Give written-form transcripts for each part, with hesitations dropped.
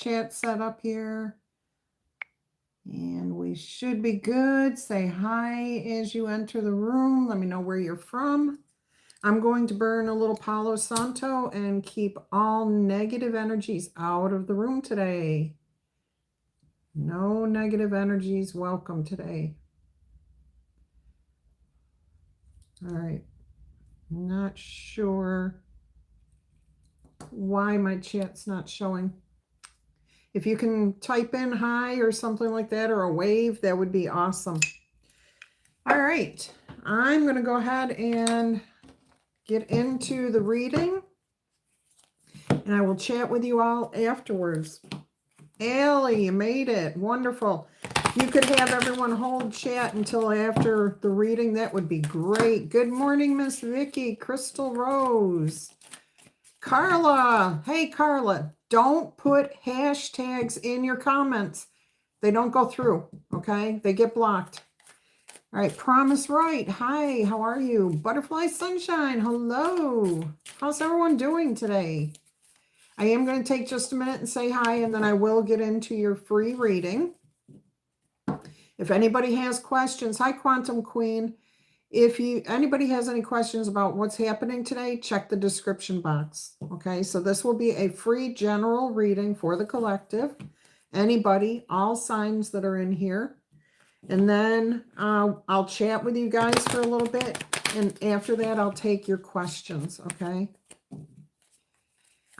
chat set up here. And we should be good. Say hi as you enter the room. Let me know where you're from. I'm going to burn a little Palo Santo and keep all negative energies out of the room today. No negative energies welcome today. All right. Not sure why my chat's not showing. If you can type in hi or something like that, or a wave, that would be awesome. All right. I'm going to go ahead and get into the reading, and I will chat with you all afterwards. Allie, you made it. Wonderful. If you could have everyone hold chat until after the reading, that would be great. Good morning, Miss Vicky, Crystal Rose, Carla. Hey, Carla, don't put hashtags in your comments. They don't go through, okay? They get blocked. All right, Promise Right. Hi, how are you? Butterfly Sunshine, hello. How's everyone doing today? I am going to take just a minute and say hi, and then I will get into your free reading. If anybody has questions, hi, Quantum Queen. If anybody has any questions about what's happening today, check the description box. Okay, so this will be a free general reading for the collective. Anybody, all signs that are in here. And then I'll chat with you guys for a little bit. And after that, I'll take your questions, okay?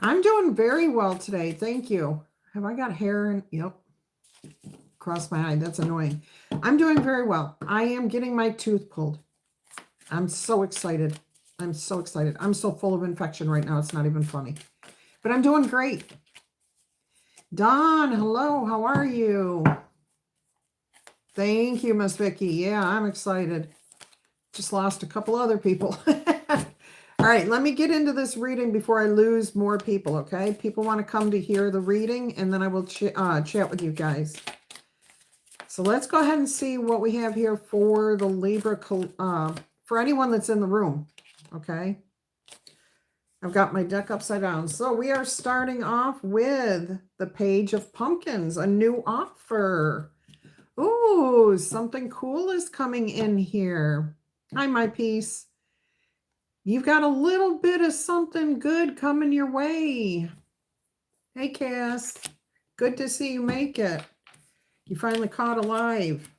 I'm doing very well today. Thank you. Have I got hair in? Yep. Cross my eye. That's annoying. I'm doing very well. I am getting my tooth pulled. I'm so excited. I'm so excited. I'm so full of infection right now. It's not even funny. But I'm doing great. Dawn, hello. How are you? Thank you, Miss Vicky. Yeah, I'm excited. Just lost a couple other people. All right, let me get into this reading before I lose more people, okay? People want to come to hear the reading, and then I will chat with you guys. So let's go ahead and see what we have here for the Libra, for anyone that's in the room, okay? I've got my deck upside down. So we are starting off with the Page of Pumpkins, a new offer. Ooh, something cool is coming in here. Hi, my piece. You've got a little bit of something good coming your way. Hey, Cass. Good to see you make it. You finally caught alive.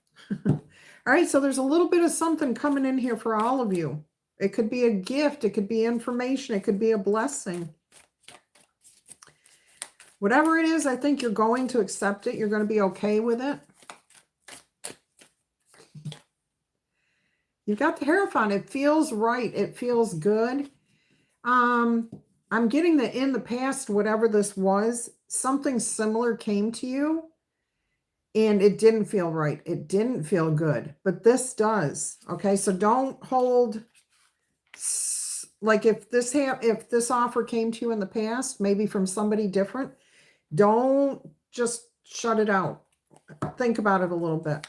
All right, so there's a little bit of something coming in here for all of you. It could be a gift. It could be information. It could be a blessing. Whatever it is, I think you're going to accept it. You're going to be okay with it. You've got the Hierophant. It feels right. It feels good. I'm getting that in the past, whatever this was, something similar came to you and it didn't feel right. It didn't feel good, but this does. Okay, so don't hold, like if this offer came to you in the past, maybe from somebody different, don't just shut it out. Think about it a little bit.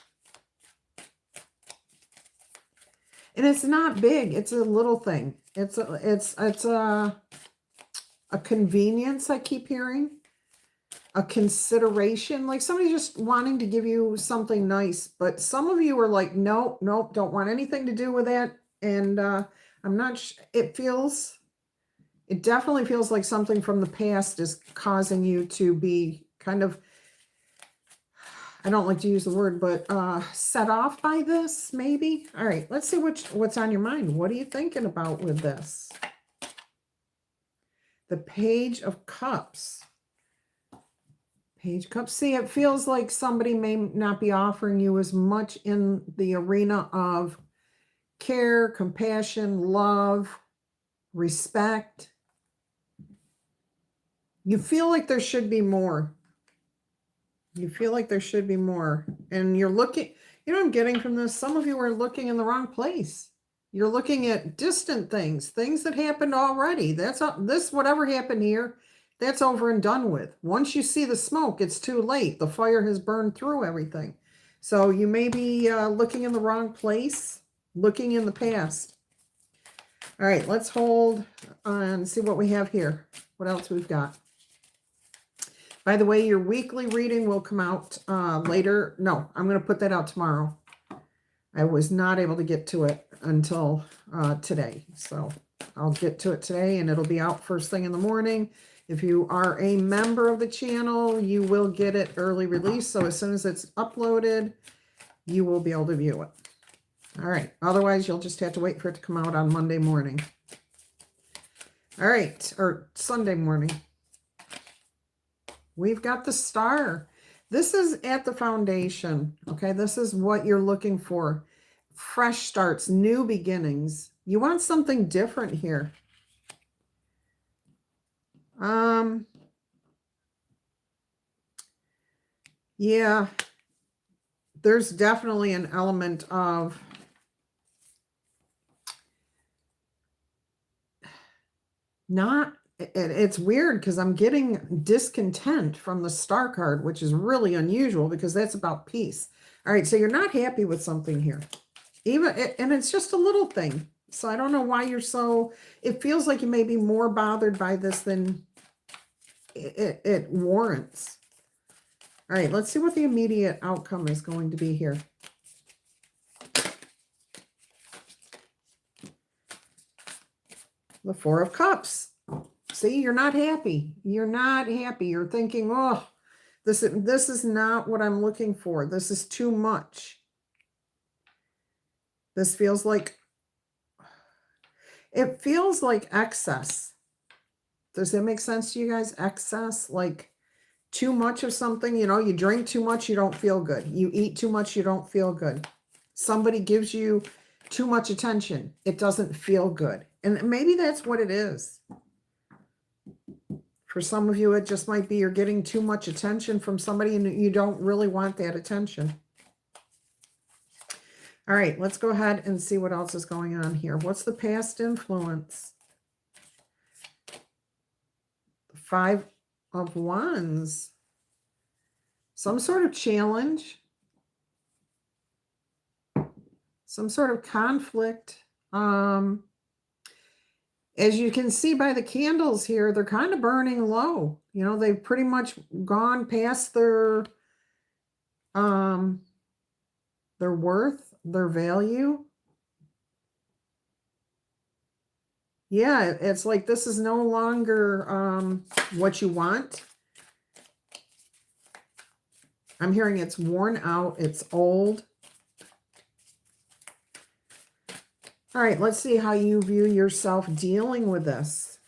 And it's not big. It's a little thing. It's a convenience, I keep hearing. A consideration, like somebody just wanting to give you something nice. But some of you are like, nope, don't want anything to do with that. And I'm not, it definitely feels like something from the past is causing you to be kind of, I don't like to use the word, but set off by this, maybe. All right, let's see what's on your mind. What are you thinking about with this? The Page of Cups. Page of Cups. See, it feels like somebody may not be offering you as much in the arena of care, compassion, love, respect. You feel like there should be more. You feel like there should be more. And you're looking, you know what I'm getting from this? Some of you are looking in the wrong place. You're looking at distant things that happened already. Whatever happened here, that's over and done with. Once you see the smoke, it's too late. The fire has burned through everything. So you may be looking in the wrong place, looking in the past. All right, let's hold and see what we have here. What else we've got. By the way, your weekly reading will come out later. No, I'm going to put that out tomorrow. I was not able to get to it until today. So I'll get to it today, and it'll be out first thing in the morning. If you are a member of the channel, you will get it early release. So as soon as it's uploaded, you will be able to view it. All right. Otherwise, you'll just have to wait for it to come out on Monday morning. All right. Or Sunday morning. We've got the Star. This is at the foundation. Okay. This is what you're looking for. Fresh starts, new beginnings. You want something different here. Yeah. There's definitely an element of it's weird because I'm getting discontent from the Star card, which is really unusual because that's about peace. All right, so you're not happy with something here. And it's just a little thing. So I don't know why you're so, it feels like you may be more bothered by this than it warrants. All right, let's see what the immediate outcome is going to be here. The Four of Cups. See, you're not happy. You're not happy. You're thinking, oh, this is not what I'm looking for. This is too much. This feels like, it feels like excess. Does that make sense to you guys? Excess, like too much of something. You know, you drink too much, you don't feel good. You eat too much, you don't feel good. Somebody gives you too much attention. It doesn't feel good. And maybe that's what it is. For some of you, it just might be you're getting too much attention from somebody and you don't really want that attention. All right, let's go ahead and see what else is going on here. What's the past influence? The Five of Wands. Some sort of challenge. Some sort of conflict. As you can see by the candles here, they're kind of burning low. You know, they've pretty much gone past their worth, their value. Yeah, it's like this is no longer what you want. I'm hearing it's worn out, it's old. All right, let's see how you view yourself dealing with this.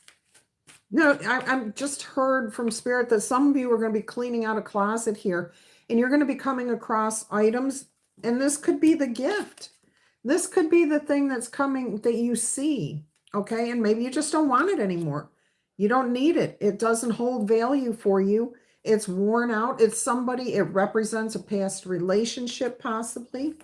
No, I'm just heard from Spirit that some of you are going to be cleaning out a closet here, and you're going to be coming across items, and this could be the gift. This could be the thing that's coming that you see, okay? And maybe you just don't want it anymore. You don't need it. It doesn't hold value for you. It's worn out. It's somebody, it represents a past relationship possibly.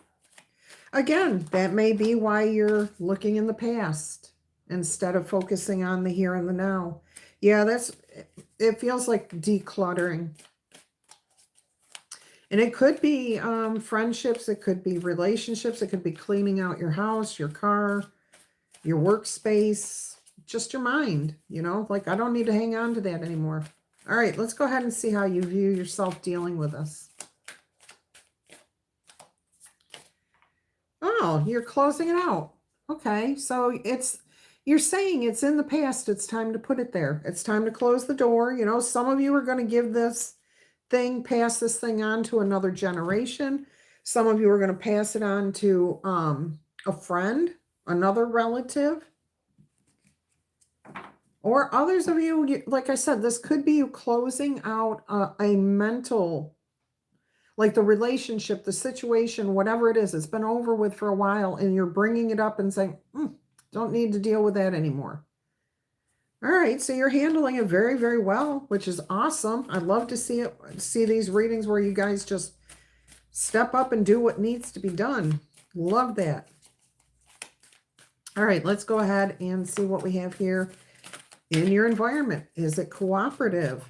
Again, that may be why you're looking in the past instead of focusing on the here and the now. Yeah, it feels like decluttering. And it could be friendships, it could be relationships, it could be cleaning out your house, your car, your workspace, just your mind, you know, like I don't need to hang on to that anymore. All right, let's go ahead and see how you view yourself dealing with this. Oh, you're closing it out. Okay, so you're saying it's in the past. It's time to put it there. It's time to close the door. You know, some of you are going to give this thing, pass this thing on to another generation. Some of you are going to pass it on to a friend, another relative. Or others of you, like I said, this could be you closing out a mental, like the relationship, the situation, whatever it is, it's been over with for a while, and you're bringing it up and saying, don't need to deal with that anymore. All right, so you're handling it very, very well, which is awesome. I'd love to see these readings where you guys just step up and do what needs to be done. Love that. All right, let's go ahead and see what we have here in your environment. Is it cooperative?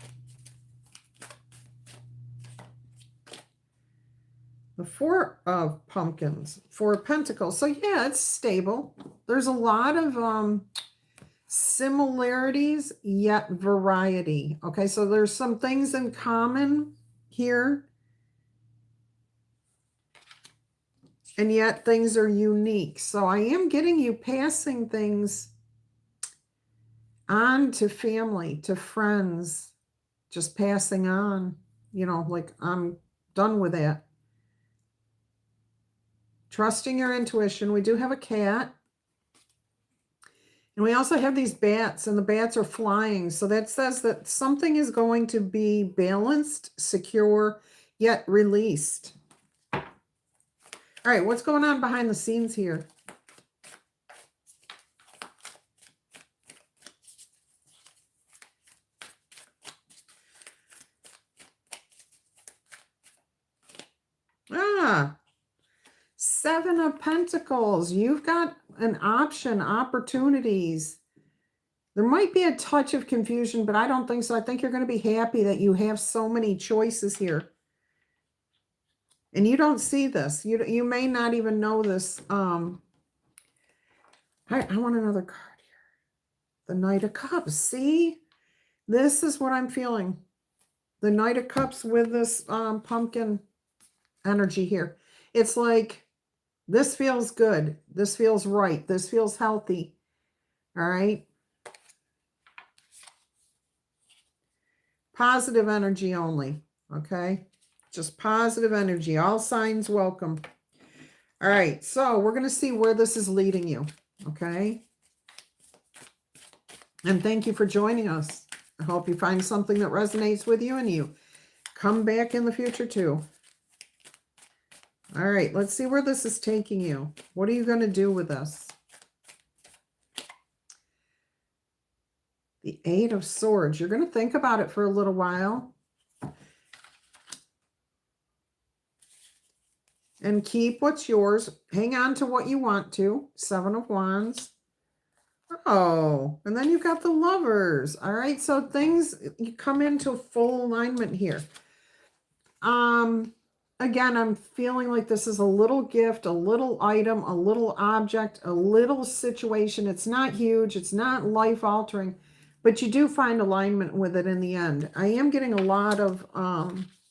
The Four of Pumpkins, Four of Pentacles. So yeah, it's stable. There's a lot of similarities, yet variety. Okay, so there's some things in common here, and yet things are unique. So I am getting you passing things on to family, to friends, just passing on, you know, like I'm done with that. Trusting your intuition. We do have a cat. And we also have these bats, and the bats are flying. So that says that something is going to be balanced, secure, yet released. All right, what's going on behind the scenes here? Ah, Seven of Pentacles. You've got an option, opportunities. There might be a touch of confusion, but I don't think so. I think you're going to be happy that you have so many choices here. And you don't see this. You may not even know this. I want another card here. The Knight of Cups. See? This is what I'm feeling. The Knight of Cups with this pumpkin energy here. It's like, this feels good. This feels right. This feels healthy. All right? Positive energy only. Okay? Just positive energy. All signs welcome. All right. So we're going to see where this is leading you. Okay? And thank you for joining us. I hope you find something that resonates with you and you come back in the future too. All right, let's see where this is taking you. What are you going to do with this? The Eight of Swords. You're going to think about it for a little while. And keep what's yours. Hang on to what you want to. Seven of Wands. Oh, and then you've got the Lovers. All right, so things, you come into full alignment here. Again, I'm feeling like this is a little gift, a little item, a little object, a little situation. It's not huge. It's not life-altering, but you do find alignment with it in the end. I am getting a lot of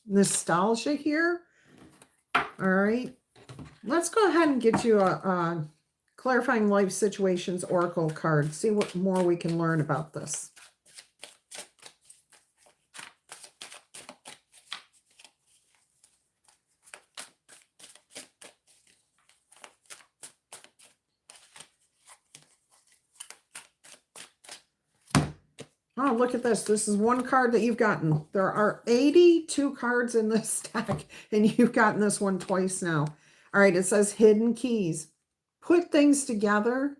nostalgia here. All right. Let's go ahead and get you a Clarifying Life Situations Oracle card. See what more we can learn about this. Oh, look at this. This is one card that you've gotten. There are 82 cards in this deck, and you've gotten this one twice now. All right, it says Hidden Keys. Put things together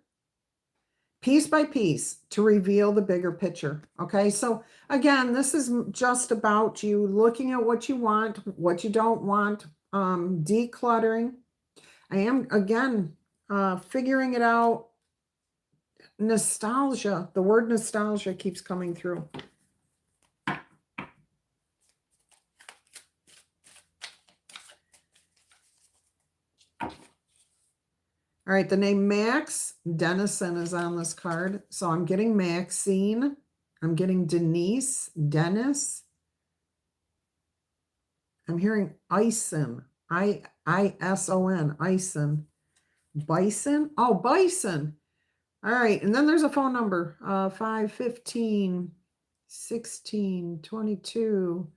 piece by piece to reveal the bigger picture. Okay, so again, this is just about you looking at what you want, what you don't want, decluttering. I am, again, figuring it out. Nostalgia. The word nostalgia keeps coming through. All right, the name Max Dennison is on this card. So I'm getting Maxine. I'm getting Denise, Dennis. I'm hearing Ison. I-S-O-N, Ison. Bison? Oh, Bison. All right, and then there's a phone number, 515 16 22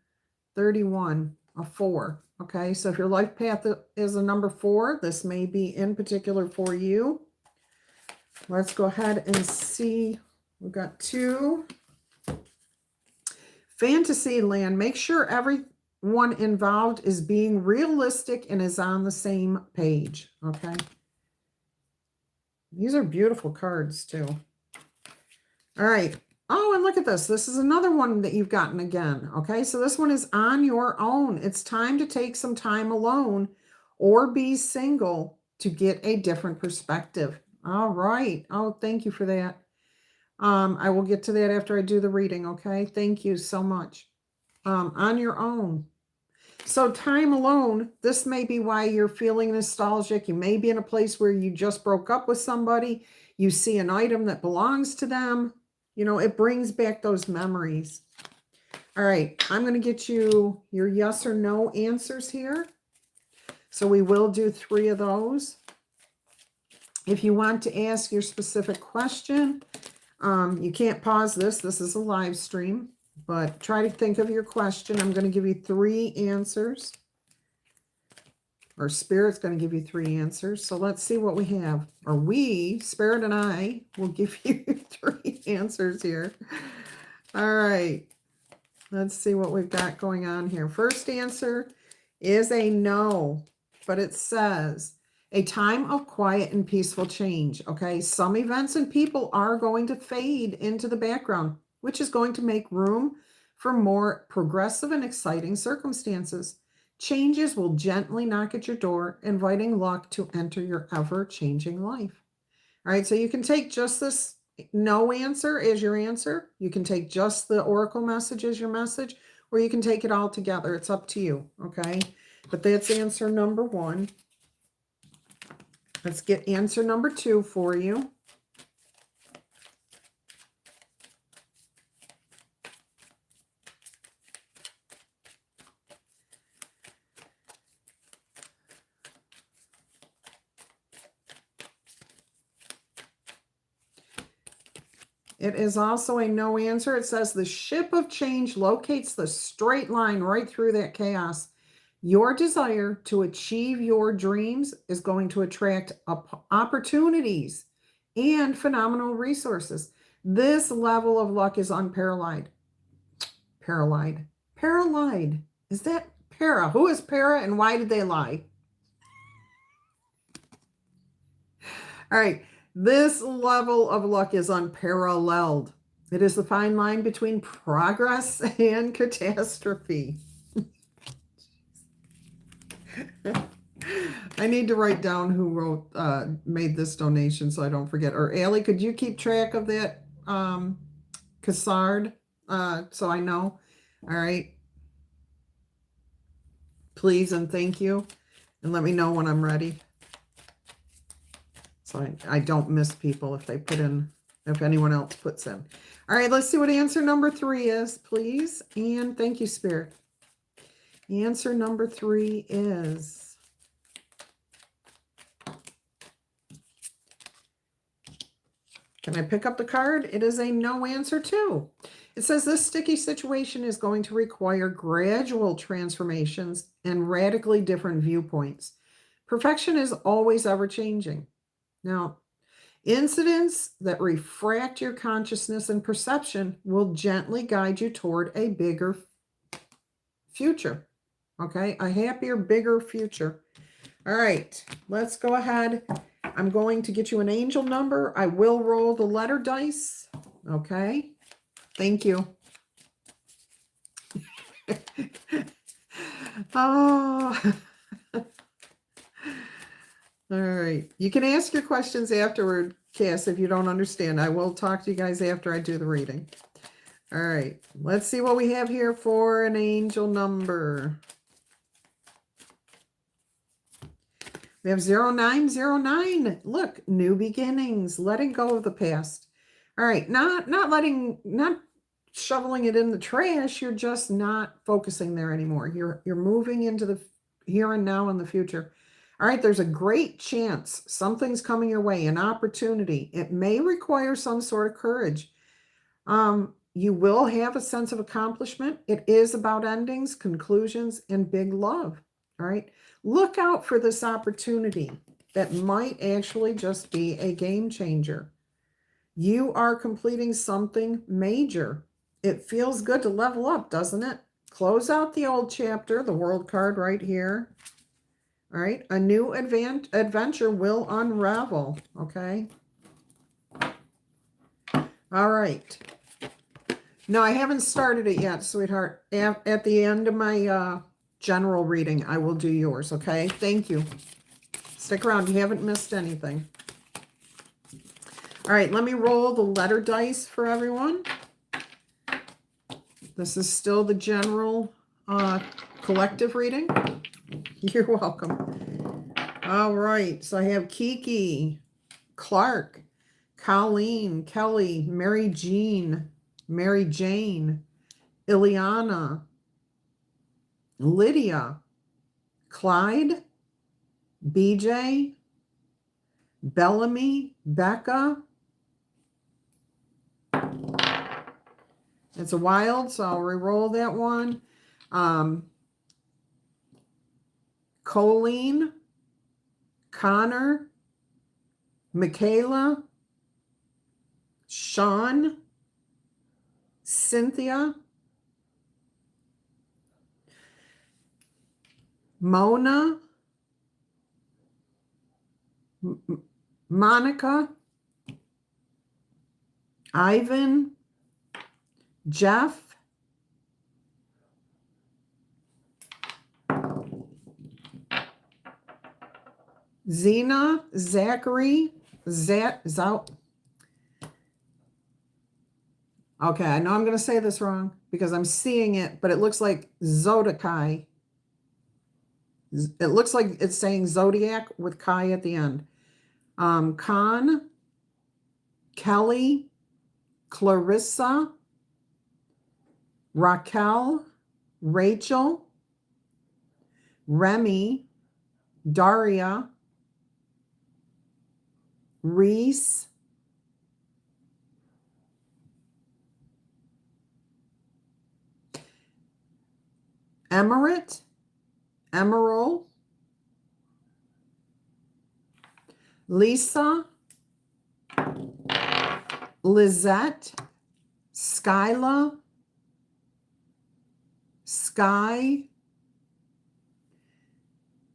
31, a 4. Okay, so if your life path is a number 4, this may be in particular for you. Let's go ahead and see. We've got 2. Fantasyland. Make sure everyone involved is being realistic and is on the same page. Okay. These are beautiful cards too. All right. Oh, and look at this. This is another one that you've gotten again. Okay, so this one is on your own. It's time to take some time alone or be single to get a different perspective. All right. Oh, thank you for that. I will get to that after I do the reading, okay? Thank you so much. On your own. So time alone, this may be why you're feeling nostalgic. You may be in a place where you just broke up with somebody. You see an item that belongs to them. You know, it brings back those memories. All right, I'm going to get you your yes or no answers here. So we will do 3 of those. If you want to ask your specific question, you can't pause this. This is a live stream, but try to think of your question. I'm going to give you 3 answers. Or Spirit's going to give you 3 answers. So let's see what we have. Or we, Spirit and I, will give you 3 answers here. All right. Let's see what we've got going on here. First answer is a no, but it says a time of quiet and peaceful change. Okay, some events and people are going to fade into the background, which is going to make room for more progressive and exciting circumstances. Changes will gently knock at your door, inviting luck to enter your ever-changing life. All right, so you can take just this no answer as your answer. You can take just the oracle message as your message, or you can take it all together. It's up to you, okay? But that's answer number 1. Let's get answer number 2 for you. It is also a no answer. It says the ship of change locates the straight line right through that chaos. Your desire to achieve your dreams is going to attract opportunities and phenomenal resources. This level of luck is unparalleled. Paralleled. Is that para? Who is para and why did they lie? All right. This level of luck is unparalleled. It is the fine line between progress and catastrophe. I need to write down who wrote, made this donation so I don't forget. Or Allie, could you keep track of that Cassard so I know? All right. Please and thank you. And let me know when I'm ready. So I don't miss people if they put in, if anyone else puts in. All right, let's see what answer number 3 is, please. And thank you, Spirit. Answer number 3 is... Can I pick up the card? It is a no answer too. It says this sticky situation is going to require gradual transformations and radically different viewpoints. Perfection is always ever changing. Now, incidents that refract your consciousness and perception will gently guide you toward a bigger future. Okay, a happier, bigger future. All right, let's go ahead. I'm going to get you an angel number. I will roll the letter dice. Okay, thank you. Oh. All right. You can ask your questions afterward, Cass, if you don't understand. I will talk to you guys after I do the reading. All right. Let's see what we have here for an angel number. We have 0909. Look, new beginnings, letting go of the past. All right. Not shoveling it in the trash. You're just not focusing there anymore. You're moving into the here and now and the future. All right, there's a great chance something's coming your way, an opportunity. It may require some sort of courage. You will have a sense of accomplishment. It is about endings, conclusions, and big love. All right, look out for this opportunity that might actually just be a game changer. You are completing something major. It feels good to level up, doesn't it? Close out the old chapter, the world card right here. All right, a new adventure will unravel, okay? All right. No, I haven't started it yet, sweetheart. At the end of my general reading, I will do yours, okay? Thank you. Stick around. You haven't missed anything. All right, let me roll the letter dice for everyone. This is still the general collective reading. You're welcome. All right. So I have Kiki, Clark, Colleen, Kelly, Mary Jane, Ileana, Lydia, Clyde, BJ, Bellamy, Becca. It's a wild, so I'll re-roll that one. Colleen, Connor, Michaela, Sean, Cynthia, Mona, Monica, Ivan, Jeff, Zena, Zachary, Okay, I know I'm going to say this wrong because I'm seeing it, but it looks like Zodiakai. It looks like it's saying Zodiac with Kai at the end. Con, Kelly, Clarissa, Raquel, Rachel, Remy, Daria, Reese, Emirate, Emerald, Lisa, Lizette, Skyla, Sky,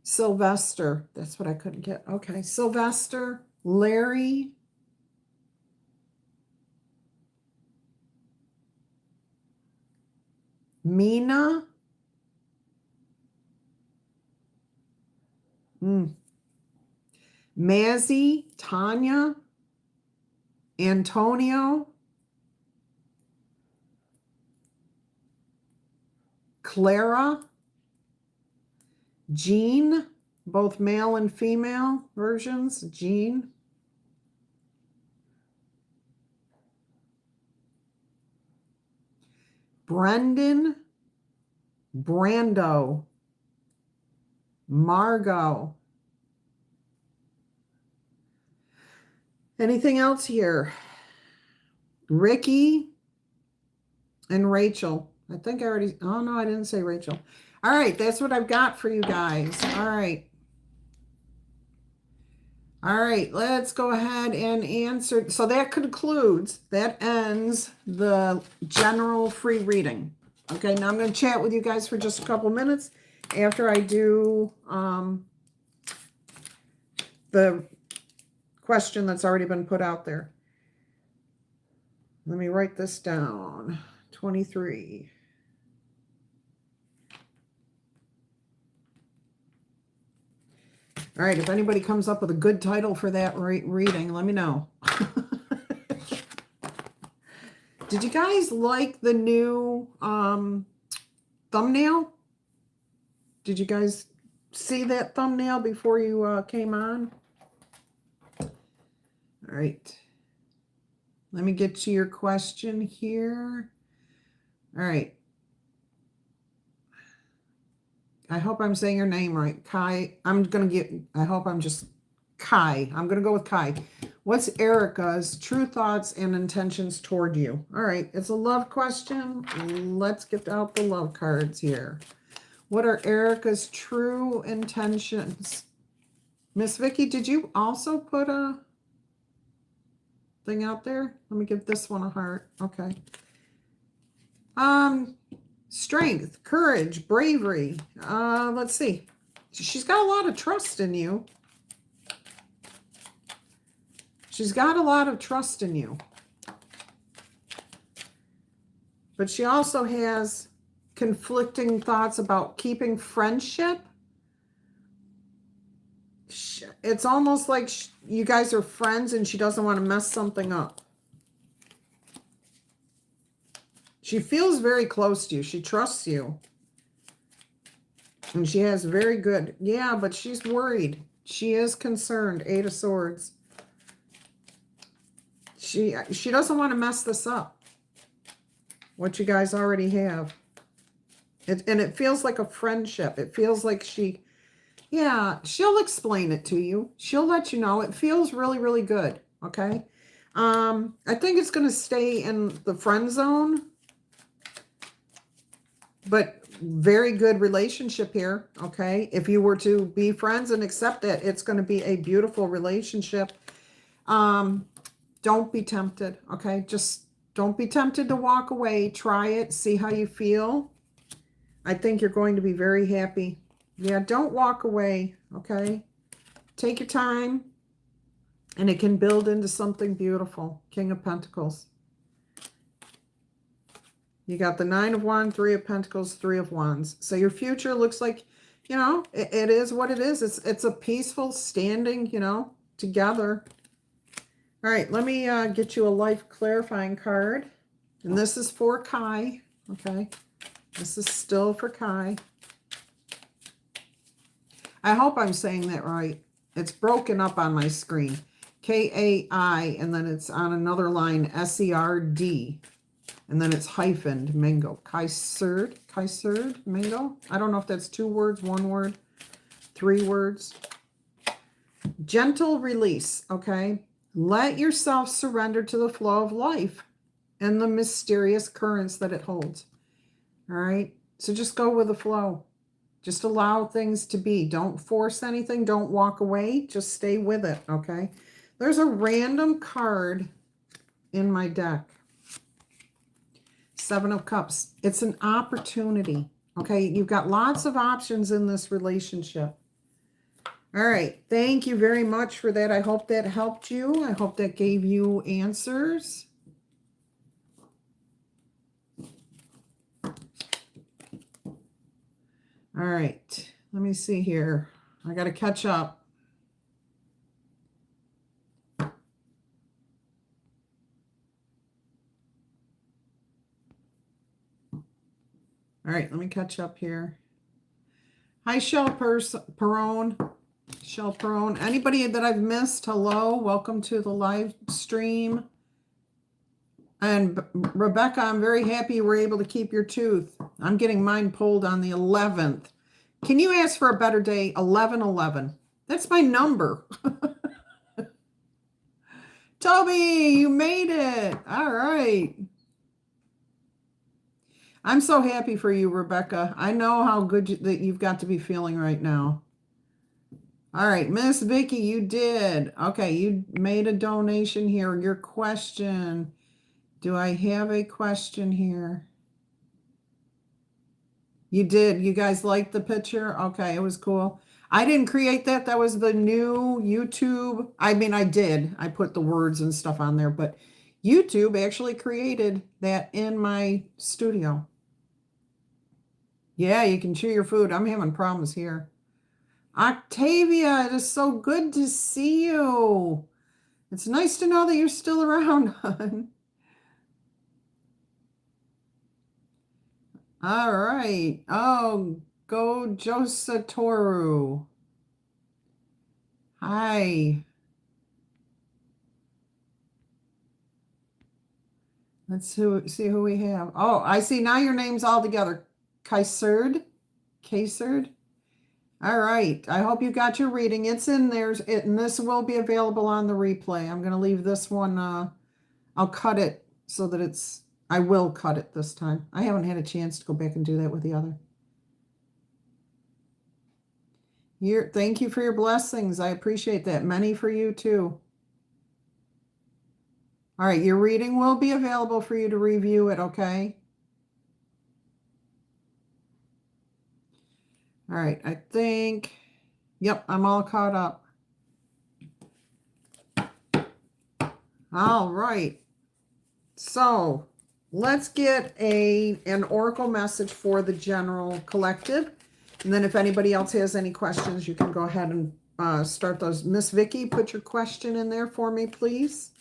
Sylvester. That's what I couldn't get. Okay. Sylvester, Larry, Mina, Mazzy, Tanya, Antonio, Clara, Jean, both male and female versions, Jean, Brendan, Brando, Margot. Anything else here? Ricky and Rachel. I think I already, oh no, I didn't say Rachel. All right, that's what I've got for you guys. All right. All right, let's go ahead and answer. So that concludes, that ends the general free reading. Okay, now I'm going to chat with you guys for just a couple minutes after I do the question that's already been put out there. Let me write this down. 23. All right, if anybody comes up with a good title for that reading, let me know. Did you guys like the new thumbnail? Did you guys see that thumbnail before you came on? All right. Let me get to your question here. All right. I hope I'm saying your name right. Kai. I hope I'm just Kai. I'm going to go with Kai. What's Erica's true thoughts and intentions toward you? All right. It's a love question. Let's get out the love cards here. What are Erica's true intentions? Miss Vicky, did you also put a thing out there? Let me give this one a heart. Okay. Strength, courage, bravery. Let's see. She's got a lot of trust in you. She's got a lot of trust in you. But she also has conflicting thoughts about keeping friendship. It's almost like you guys are friends and she doesn't want to mess something up. She feels very close to you. She trusts you. And she has very good, yeah, but she's worried. She is concerned. 8 of Swords. She doesn't want to mess this up, what you guys already have. And it feels like a friendship. It feels like yeah, she'll explain it to you. She'll let you know. It feels really, really good, okay? I think it's going to stay in the friend zone, but very good relationship here, okay? If you were to be friends and accept it, it's going to be a beautiful relationship. Don't be tempted, okay? Just don't be tempted to walk away. Try it. See how you feel. I think you're going to be very happy. Yeah, don't walk away, okay? Take your time, and it can build into something beautiful. King of Pentacles. You got the 9 of Wands, 3 of Pentacles, 3 of Wands. So your future looks like, you know, it is what it is. It's a peaceful standing, you know, together. All right, let me get you a life clarifying card. And this is for Kai, okay? This is still for Kai. I hope I'm saying that right. It's broken up on my screen. K-A-I, and then it's on another line, S-E-R-D. And then it's hyphened, mango. Kaiserd, mango. I don't know if that's 2 words, 1 word, 3 words. Gentle release, okay? Let yourself surrender to the flow of life and the mysterious currents that it holds. All right? So just go with the flow. Just allow things to be. Don't force anything. Don't walk away. Just stay with it, okay? There's a random card in my deck. 7 of Cups. It's an opportunity, okay? You've got lots of options in this relationship. All right. Thank you very much for that. I hope that helped you. I hope that gave you answers. All right. Let me see here. I got to catch up. All right. Let me catch up here. Hi, Perone. Shell Perone. Anybody that I've missed, hello. Welcome to the live stream. And Rebecca, I'm very happy you were able to keep your tooth. I'm getting mine pulled on the 11th. Can you ask for a better day? 11/11. That's my number. Toby, you made it. All right. I'm so happy for you, Rebecca. I know how good that you've got to be feeling right now. All right, Miss Vicky, you did. Okay, you made a donation here. Your question. Do I have a question here? You did. You guys liked the picture? Okay, it was cool. I didn't create that. That was the new YouTube. I mean, I did. I put the words and stuff on there, but YouTube actually created that in my studio. Yeah, you can chew your food. I'm having problems here. Octavia, it is so good to see you. It's nice to know that you're still around, hon. All right. Oh, go Josatoru. Hi. Let's see who we have. Oh, I see now your name's all together. Kaiserd. All right. I hope you got your reading. It's in there, and this will be available on the replay. I'm going to leave this one. I'll cut it so that I will cut it this time. I haven't had a chance to go back and do that with the other. Thank you for your blessings. I appreciate that. Many for you too. All right. Your reading will be available for you to review it. Okay. All right, I think, yep, I'm all caught up. All right, so let's get an oracle message for the general collective. And then if anybody else has any questions, you can go ahead and start those. Miss Vicky, put your question in there for me, please.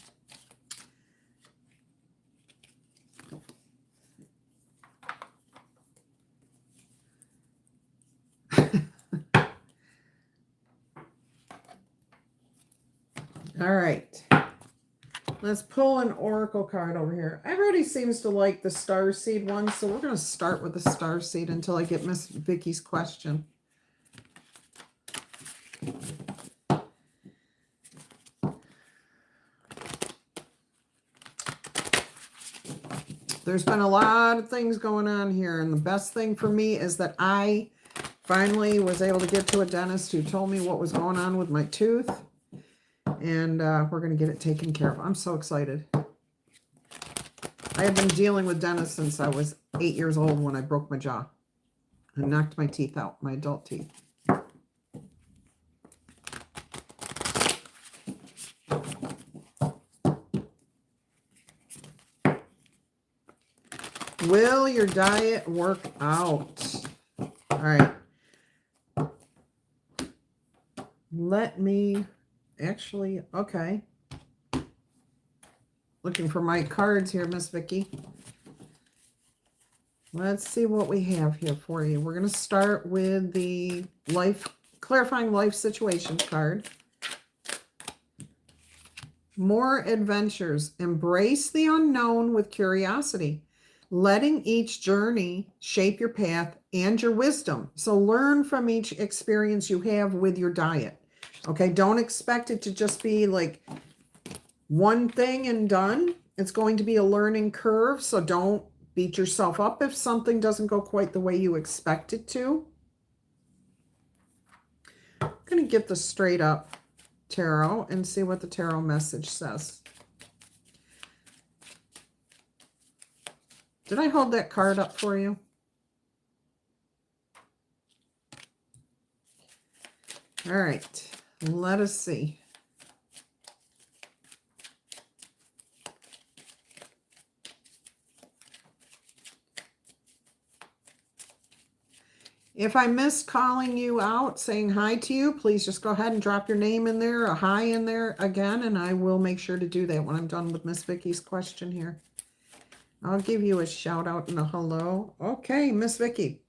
All right. Let's pull an oracle card over here. Everybody seems to like the starseed one, so we're going to start with the starseed until I get Miss Vicky's question. There's been a lot of things going on here, and the best thing for me is that I finally was able to get to a dentist who told me what was going on with my tooth, and we're going to get it taken care of. I'm so excited. I have been dealing with dentists since I was 8 years old when I broke my jaw and knocked my teeth out, my adult teeth. Will your diet work out? All right. Let me actually, okay. Looking for my cards here, Miss Vicky. Let's see what we have here for you. We're going to start with the clarifying life situations card. More adventures. Embrace the unknown with curiosity. Letting each journey shape your path and your wisdom. So learn from each experience you have with your diet. Okay, don't expect it to just be like one thing and done. It's going to be a learning curve, so don't beat yourself up if something doesn't go quite the way you expect it to. I'm going to get the straight up tarot and see what the tarot message says. Did I hold that card up for you? All right, let us see. If I missed calling you out, saying hi to you, please just go ahead and drop your name in there, a hi in there again, and I will make sure to do that when I'm done with Miss Vicky's question here. I'll give you a shout out and a hello. Okay, Miss Vicky.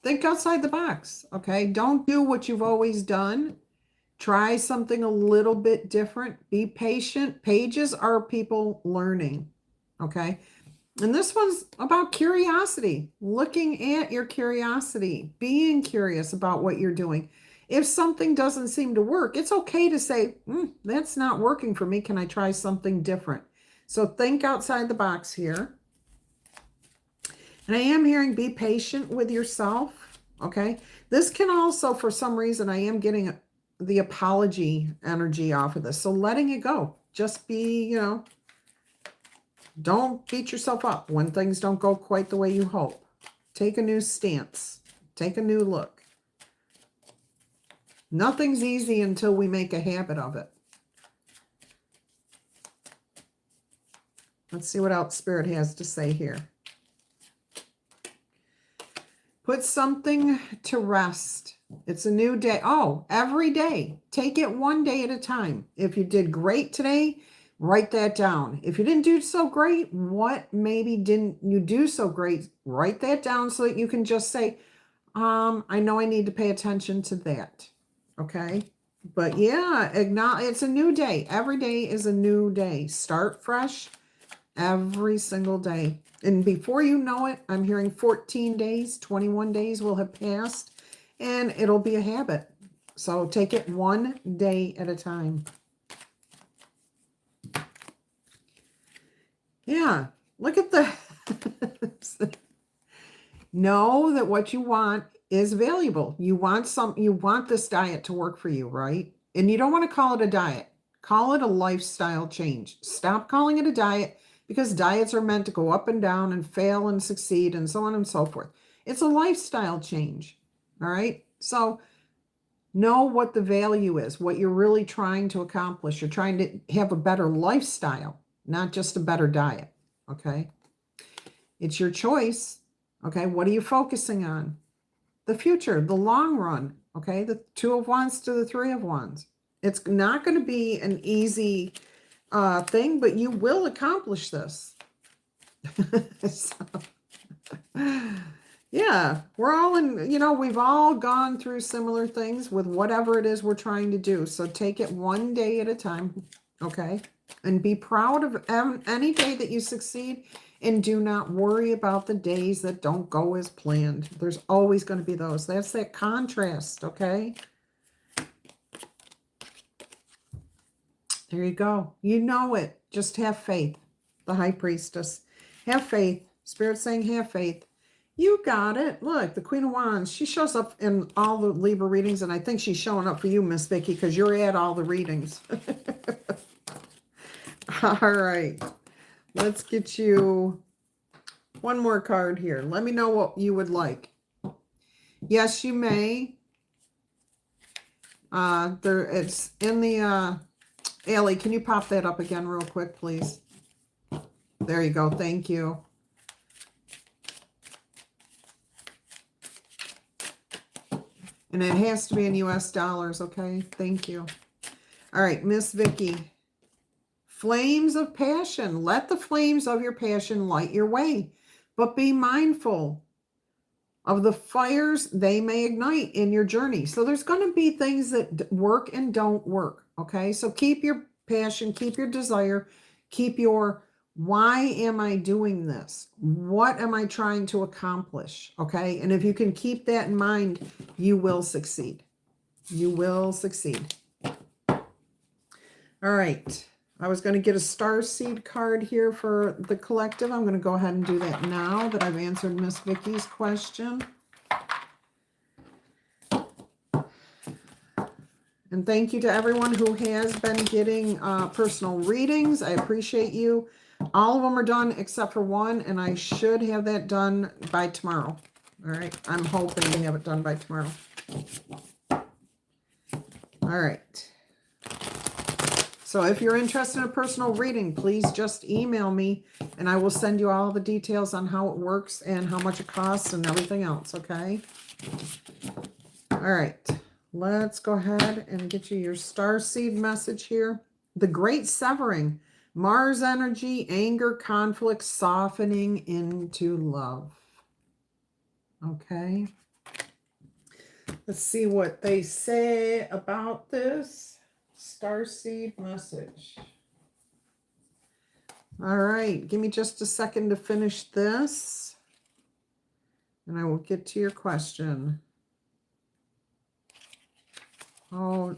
Think outside the box, okay? Don't do what you've always done. Try something a little bit different. Be patient. Pages are people learning, okay? And this one's about curiosity, looking at your curiosity, being curious about what you're doing. If something doesn't seem to work, it's okay to say, that's not working for me. Can I try something different? So think outside the box here. And I am hearing be patient with yourself, okay? This can also, for some reason, I am getting the apology energy off of this. So letting it go. Just be, don't beat yourself up when things don't go quite the way you hope. Take a new stance. Take a new look. Nothing's easy until we make a habit of it. Let's see what else Spirit has to say here. Put something to rest. It's a new day. Oh, every day. Take it one day at a time. If you did great today, write that down. If you didn't do so great, what maybe didn't you do so great? Write that down so that you can just say, I know I need to pay attention to that. Okay? But yeah, it's a new day. Every day is a new day. Start fresh every single day. And before you know it, I'm hearing 14 days, 21 days will have passed, and it'll be a habit. So take it one day at a time. Yeah, look at the... Know that what you want is valuable. You want this diet to work for you, right? And you don't want to call it a diet. Call it a lifestyle change. Stop calling it a diet, because diets are meant to go up and down and fail and succeed and so on and so forth. It's a lifestyle change, all right? So know what the value is, what you're really trying to accomplish. You're trying to have a better lifestyle, not just a better diet, okay? It's your choice, okay? What are you focusing on? The future, the long run, okay? The Two of Wands to the Three of Wands. It's not going to be an easy thing, but you will accomplish this. So, Yeah, we're all in, we've all gone through similar things with whatever it is we're trying to do. So take it one day at a time, okay? And be proud of any day that you succeed, and do not worry about the days that don't go as planned. There's always going to be those. That's that contrast, okay? There you go. You know it. Just have faith. The High Priestess. Have faith. Spirit's saying have faith. You got it. Look, the Queen of Wands. She shows up in all the Libra readings, and I think she's showing up for you, Miss Vicky, because you're at all the readings. All right. Let's get you one more card here. Let me know what you would like. Yes, you may. It's in the Allie, can you pop that up again real quick, please? There you go. Thank you. And it has to be in US dollars, okay? Thank you. All right, Miss Vicky. Flames of passion. Let the flames of your passion light your way, but be mindful of the fires they may ignite in your journey. So there's going to be things that work and don't work, okay? So keep your passion, keep your desire, keep your why am I doing this? What am I trying to accomplish, okay? And if you can keep that in mind, you will succeed. You will succeed. All right. I was going to get a starseed card here for the collective. I'm going to go ahead and do that now that I've answered Miss Vicky's question. And thank you to everyone who has been getting personal readings. I appreciate you. All of them are done except for one, and I should have that done by tomorrow. All right. I'm hoping to have it done by tomorrow. All right. So if you're interested in a personal reading, please just email me, and I will send you all the details on how it works and how much it costs and everything else, okay? All right. Let's go ahead and get you your starseed message here. The Great Severing. Mars energy, anger, conflict, softening into love. Okay. Let's see what they say about this starseed message. All right. Give me just a second to finish this, and I will get to your question. Oh,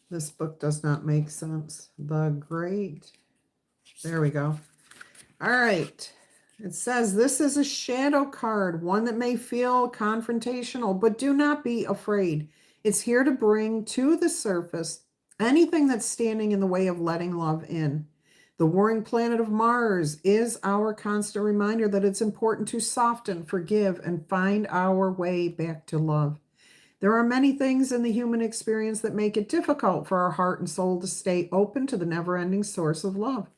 this book does not make sense. The Great. There we go. All right. It says this is a shadow card, one that may feel confrontational, but do not be afraid. It's here to bring to the surface anything that's standing in the way of letting love in. The warring planet of Mars is our constant reminder that it's important to soften, forgive, and find our way back to love. There are many things in the human experience that make it difficult for our heart and soul to stay open to the never-ending source of love.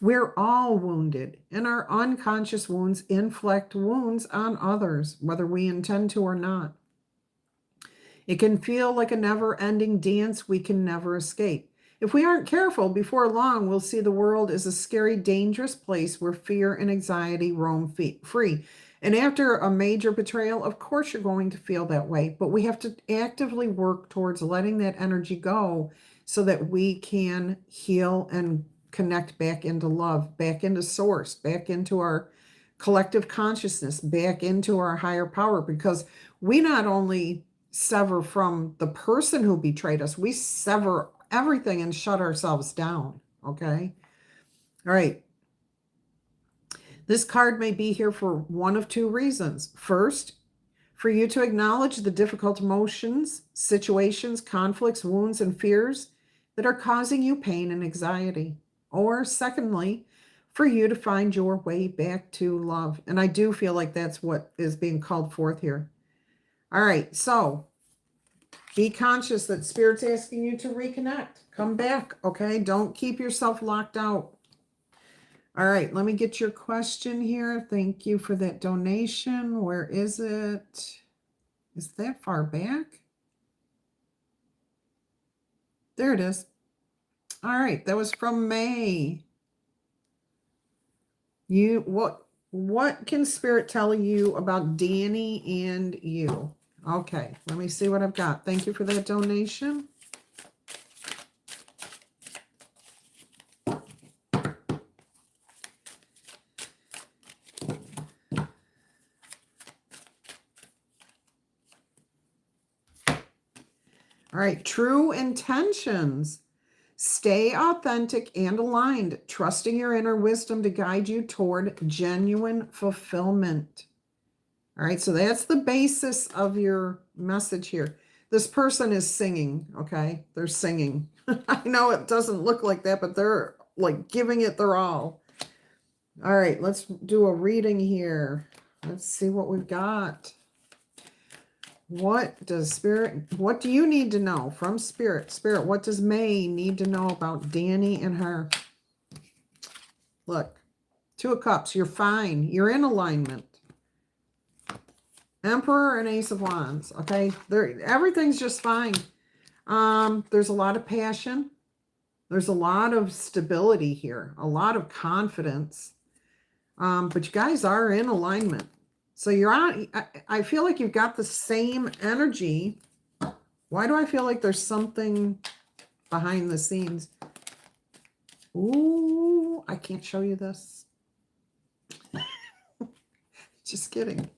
We're all wounded, and our unconscious wounds inflict wounds on others, whether we intend to or not. It can feel like a never-ending dance we can never escape. If we aren't careful, before long, we'll see the world as a scary, dangerous place where fear and anxiety roam free. And after a major betrayal, of course you're going to feel that way, but we have to actively work towards letting that energy go so that we can heal and connect back into love, back into source, back into our collective consciousness, back into our higher power, because we not only sever from the person who betrayed us, we sever everything and shut ourselves down, okay? All right. This card may be here for one of two reasons. First, for you to acknowledge the difficult emotions, situations, conflicts, wounds, and fears that are causing you pain and anxiety. Or secondly, for you to find your way back to love. And I do feel like that's what is being called forth here. All right, so be conscious that Spirit's asking you to reconnect. Come back, okay? Don't keep yourself locked out. All right, let me get your question here. Thank you for that donation. Where is it? Is that far back? There it is. All right, that was from May. What can Spirit tell you about Danny and you? Okay, let me see what I've got. Thank you for that donation. All right, true intentions. Stay authentic and aligned, trusting your inner wisdom to guide you toward genuine fulfillment. All right, so that's the basis of your message here. This person is singing, okay? They're singing. I know it doesn't look like that, but they're like giving it their all. All right, let's do a reading here. Let's see what we've got. What do you need to know from Spirit? Spirit, what does May need to know about Danny and her? Look, Two of Cups, you're fine. You're in alignment. Emperor and Ace of Wands, okay? Everything's just fine. There's a lot of passion. There's a lot of stability here, a lot of confidence. But you guys are in alignment. So you're on, I feel like you've got the same energy. Why do I feel like there's something behind the scenes? Ooh, I can't show you this. Just kidding.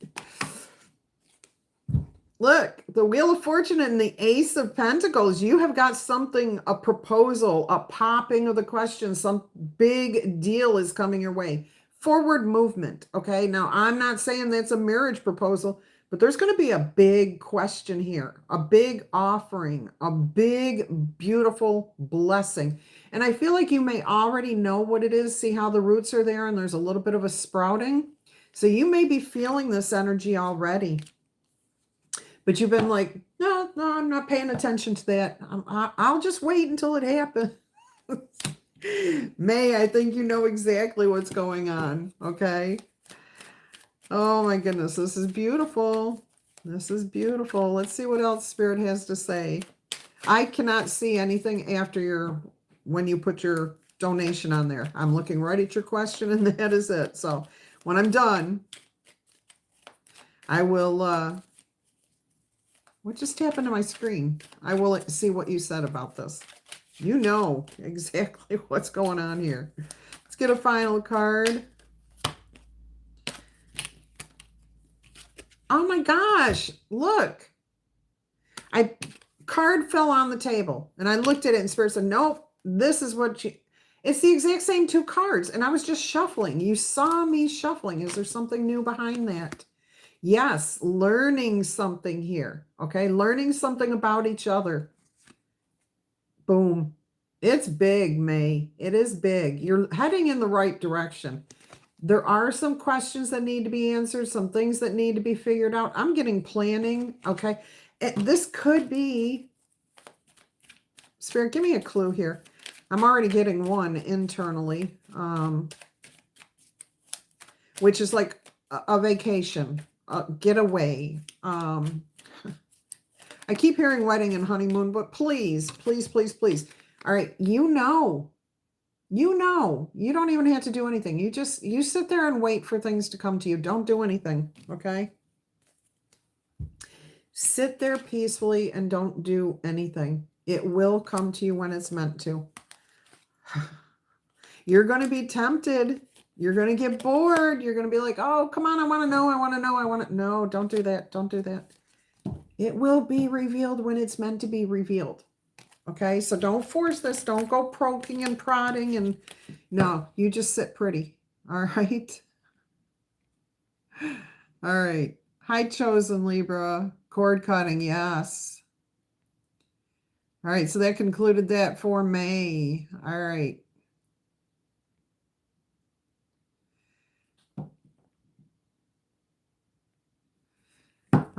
Look, the Wheel of Fortune and the Ace of Pentacles. You have got something, a proposal, a popping of the question. Some big deal is coming your way. Forward movement, okay? Now, I'm not saying that's a marriage proposal, but there's going to be a big question here, a big offering, a big, beautiful blessing. And I feel like you may already know what it is. See how the roots are there and there's a little bit of a sprouting? So you may be feeling this energy already. But you've been like, no, I'm not paying attention to that. I'll just wait until it happens. May, I think you know exactly what's going on, okay? Oh my goodness, this is beautiful. This is beautiful. Let's see what else Spirit has to say. I cannot see anything after when you put your donation on there. I'm looking right at your question and that is it. So when I'm done, I will, what just happened to my screen? I will see what you said about this. You know exactly what's going on here. Let's get a final card. Oh my gosh, look. Card fell on the table and I looked at it and Spirit said, nope, this is what it's the exact same two cards. And I was just shuffling. You saw me shuffling. Is there something new behind that? Yes, learning something here. Okay, learning something about each other. Boom. It's big, May. It is big. You're heading in the right direction. There are some questions that need to be answered, some things that need to be figured out. I'm getting planning. Okay. This could be, Spirit, give me a clue here. I'm already getting one internally, which is like a vacation, a getaway. I keep hearing wedding and honeymoon, but please, please, please, please. All right. You know, you don't even have to do anything. You sit there and wait for things to come to you. Don't do anything. Okay. Sit there peacefully and don't do anything. It will come to you when it's meant to. You're going to be tempted. You're going to get bored. You're going to be like, oh, come on. I want to know. I want to know. I want to. No, don't do that. Don't do that. It will be revealed when it's meant to be revealed. Okay, so don't force this. Don't go poking and prodding. And no, you just sit pretty. All right. All right. High chosen Libra. Cord cutting. Yes. All right. So that concluded that for May. All right.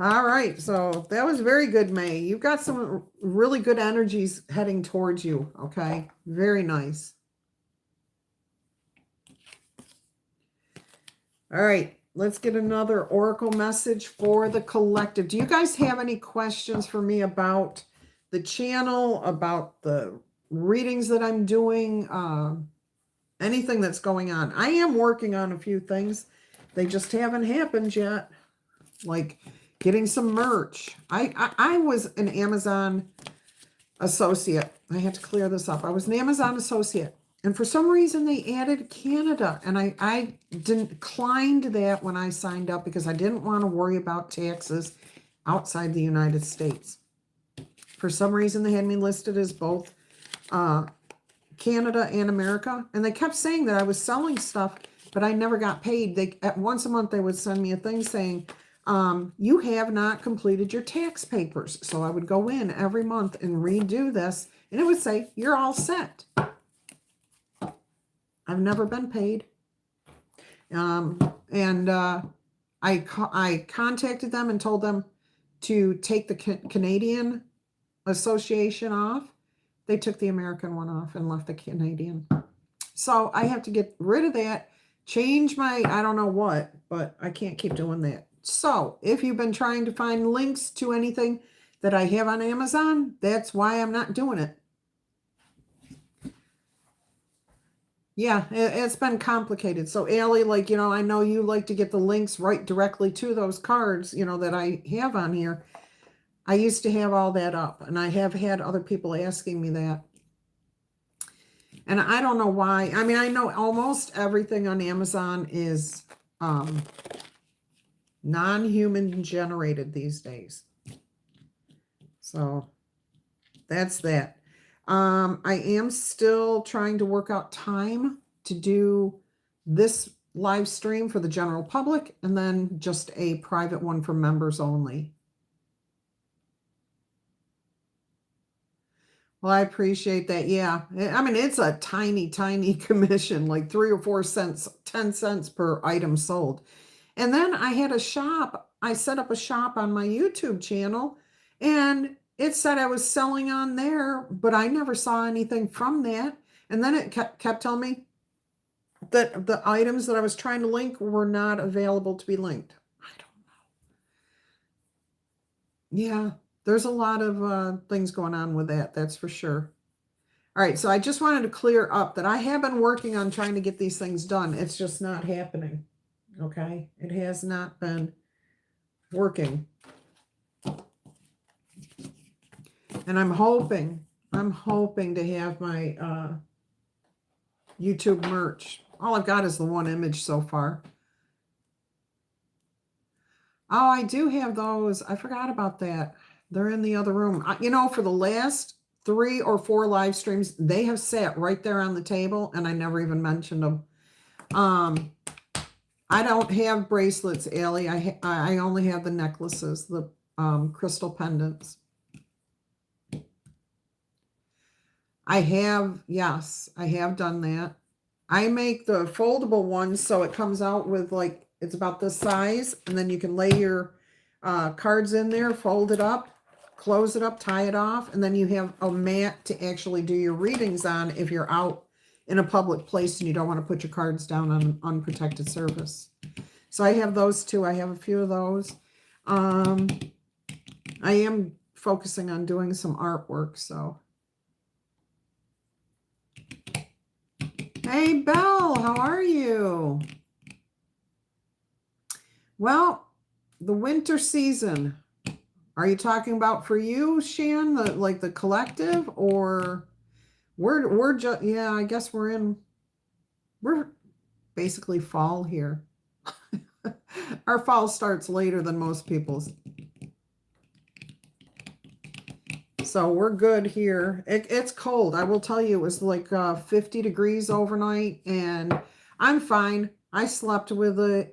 All right, so that was very good, May. You've got some really good energies heading towards you, okay? Very nice. All right, let's get another oracle message for the collective. Do you guys have any questions for me about the channel, about the readings that I'm doing, anything that's going on. I am working on a few things. They just haven't happened yet. Like getting some merch. I was an Amazon associate. I had to clear this up. I was an Amazon associate. And for some reason they added Canada. And I declined that when I signed up because I didn't want to worry about taxes outside the United States. For some reason they had me listed as both Canada and America. And they kept saying that I was selling stuff, but I never got paid. Once a month they would send me a thing saying, you have not completed your tax papers. So I would go in every month and redo this, and it would say, you're all set. I've never been paid. I contacted them and told them to take the Canadian Association off. They took the American one off and left the Canadian. So I have to get rid of that, change my, I don't know what, but I can't keep doing that. So if you've been trying to find links to anything that I have on Amazon, that's why I'm not doing it. Yeah, it's been complicated. So Allie, like, I know you like to get the links right directly to those cards, that I have on here. I used to have all that up, and I have had other people asking me that. And I don't know why. I mean, I know almost everything on Amazon is non-human generated these days. So that's that. I am still trying to work out time to do this live stream for the general public and then just a private one for members only. Well, I appreciate that. Yeah. I mean, it's a tiny, tiny commission, like 3 or 4 cents, 10 cents per item sold. And then I had a shop. I set up a shop on my YouTube channel, and it said I was selling on there, but I never saw anything from that. And then it kept telling me that the items that I was trying to link were not available to be linked. I don't know. Yeah, there's a lot of things going on with that. That's for sure. All right, so I just wanted to clear up that I have been working on trying to get these things done. It's just not happening. Okay, it has not been working. And I'm hoping to have my YouTube merch. All I've got is the one image so far. Oh, I do have those. I forgot about that. They're in the other room. For the last 3 or 4 live streams, they have sat right there on the table, and I never even mentioned them. I don't have bracelets, Allie. I only have the necklaces, the crystal pendants. Yes, I have done that. I make the foldable ones so it comes out with it's about this size, and then you can lay your cards in there, fold it up, close it up, tie it off, and then you have a mat to actually do your readings on if you're out in a public place and you don't want to put your cards down on unprotected surface. So I have those too. I have a few of those. I am focusing on doing some artwork, so. Hey, Belle, how are you? Well, the winter season. Are you talking about for you, Shan, the collective, or we're just, yeah, I guess we're basically fall here. Our fall starts later than most people's. So we're good here. It's cold. I will tell you, it was like 50 degrees overnight, and I'm fine. I slept with the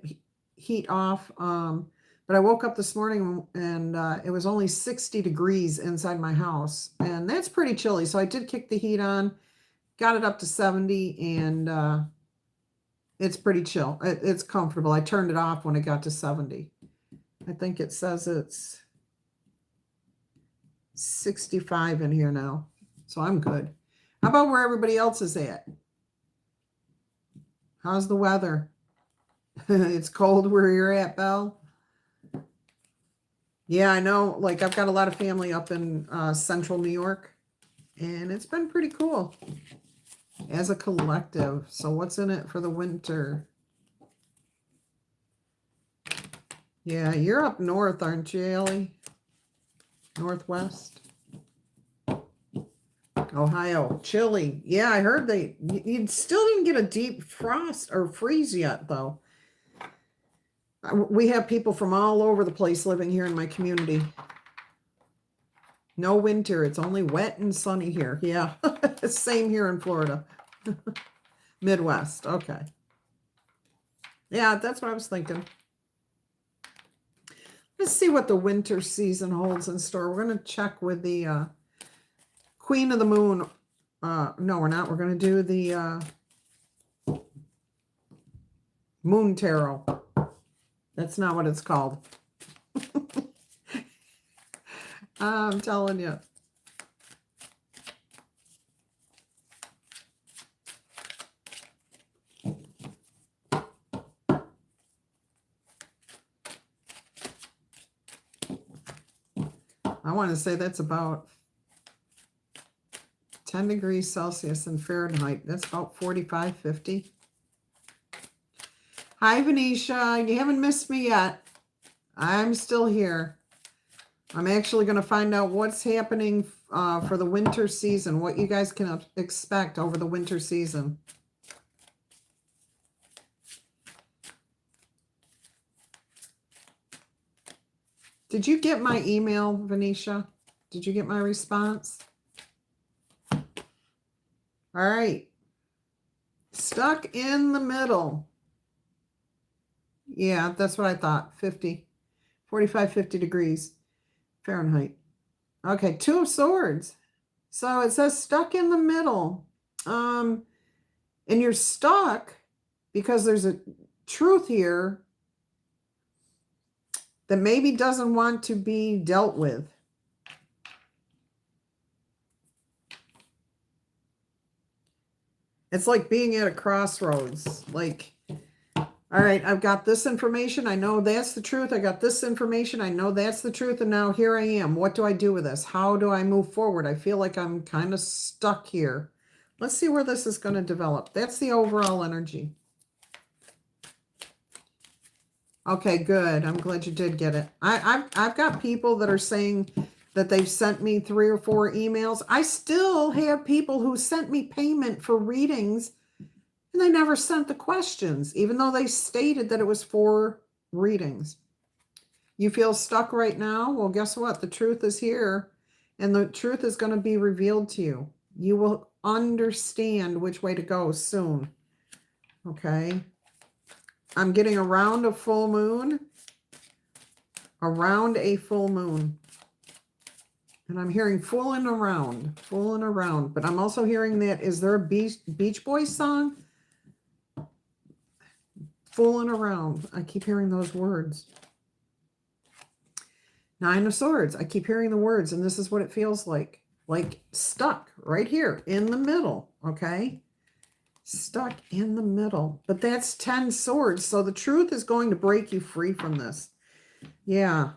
heat off, but I woke up this morning and it was only 60 degrees inside my house, and that's pretty chilly. So I did kick the heat on, got it up to 70, and it's pretty chill. It's comfortable. I turned it off when it got to 70. I think it says it's 65 in here now, so I'm good. How about where everybody else is at? How's the weather? It's cold where you're at, Belle? Yeah, I know. Like, I've got a lot of family up in central New York, and it's been pretty cool as a collective. So what's in it for the winter? Yeah, you're up north, aren't you, Ellie? Northwest? Ohio. Chilly. Yeah, I heard you still didn't get a deep frost or freeze yet, though. We have people from all over the place living here in my community. No winter. It's only wet and sunny here. Yeah, same here in Florida. Midwest. Okay. Yeah, that's what I was thinking. Let's see what the winter season holds in store. We're going to check with the Queen of the Moon. No, we're not. We're going to do the Moon Tarot. That's not what it's called. I'm telling you. I want to say that's about 10 degrees Celsius in Fahrenheit. That's about 45, 50. Hi, Venetia. You haven't missed me yet. I'm still here. I'm actually going to find out what's happening for the winter season, what you guys can expect over the winter season. Did you get my email, Venetia? Did you get my response? All right. Stuck in the middle. Yeah, that's what I thought. 45, 50 degrees Fahrenheit. Okay, Two of Swords. So it says stuck in the middle. And you're stuck because there's a truth here that maybe doesn't want to be dealt with. It's like being at a crossroads. Like, all right, I've got this information. I know that's the truth. I got this information. I know that's the truth. And now here I am. What do I do with this? How do I move forward? I feel like I'm kind of stuck here. Let's see where this is going to develop. That's the overall energy. Okay, good. I'm glad you did get it. I've got people that are saying that they've sent me 3 or 4 emails. I still have people who sent me payment for readings, and they never sent the questions, even though they stated that it was for readings. You feel stuck right now? Well, guess what? The truth is here, and the truth is going to be revealed to you. You will understand which way to go soon. Okay? I'm getting around a full moon. Around a full moon. And I'm hearing fooling around. But I'm also hearing that, is there a Beach Boys song? Fooling around. I keep hearing those words. 9 of Swords. I keep hearing the words, and this is what it feels like. Like stuck right here in the middle, okay? Stuck in the middle. But that's 10 swords, so the truth is going to break you free from this. Yeah.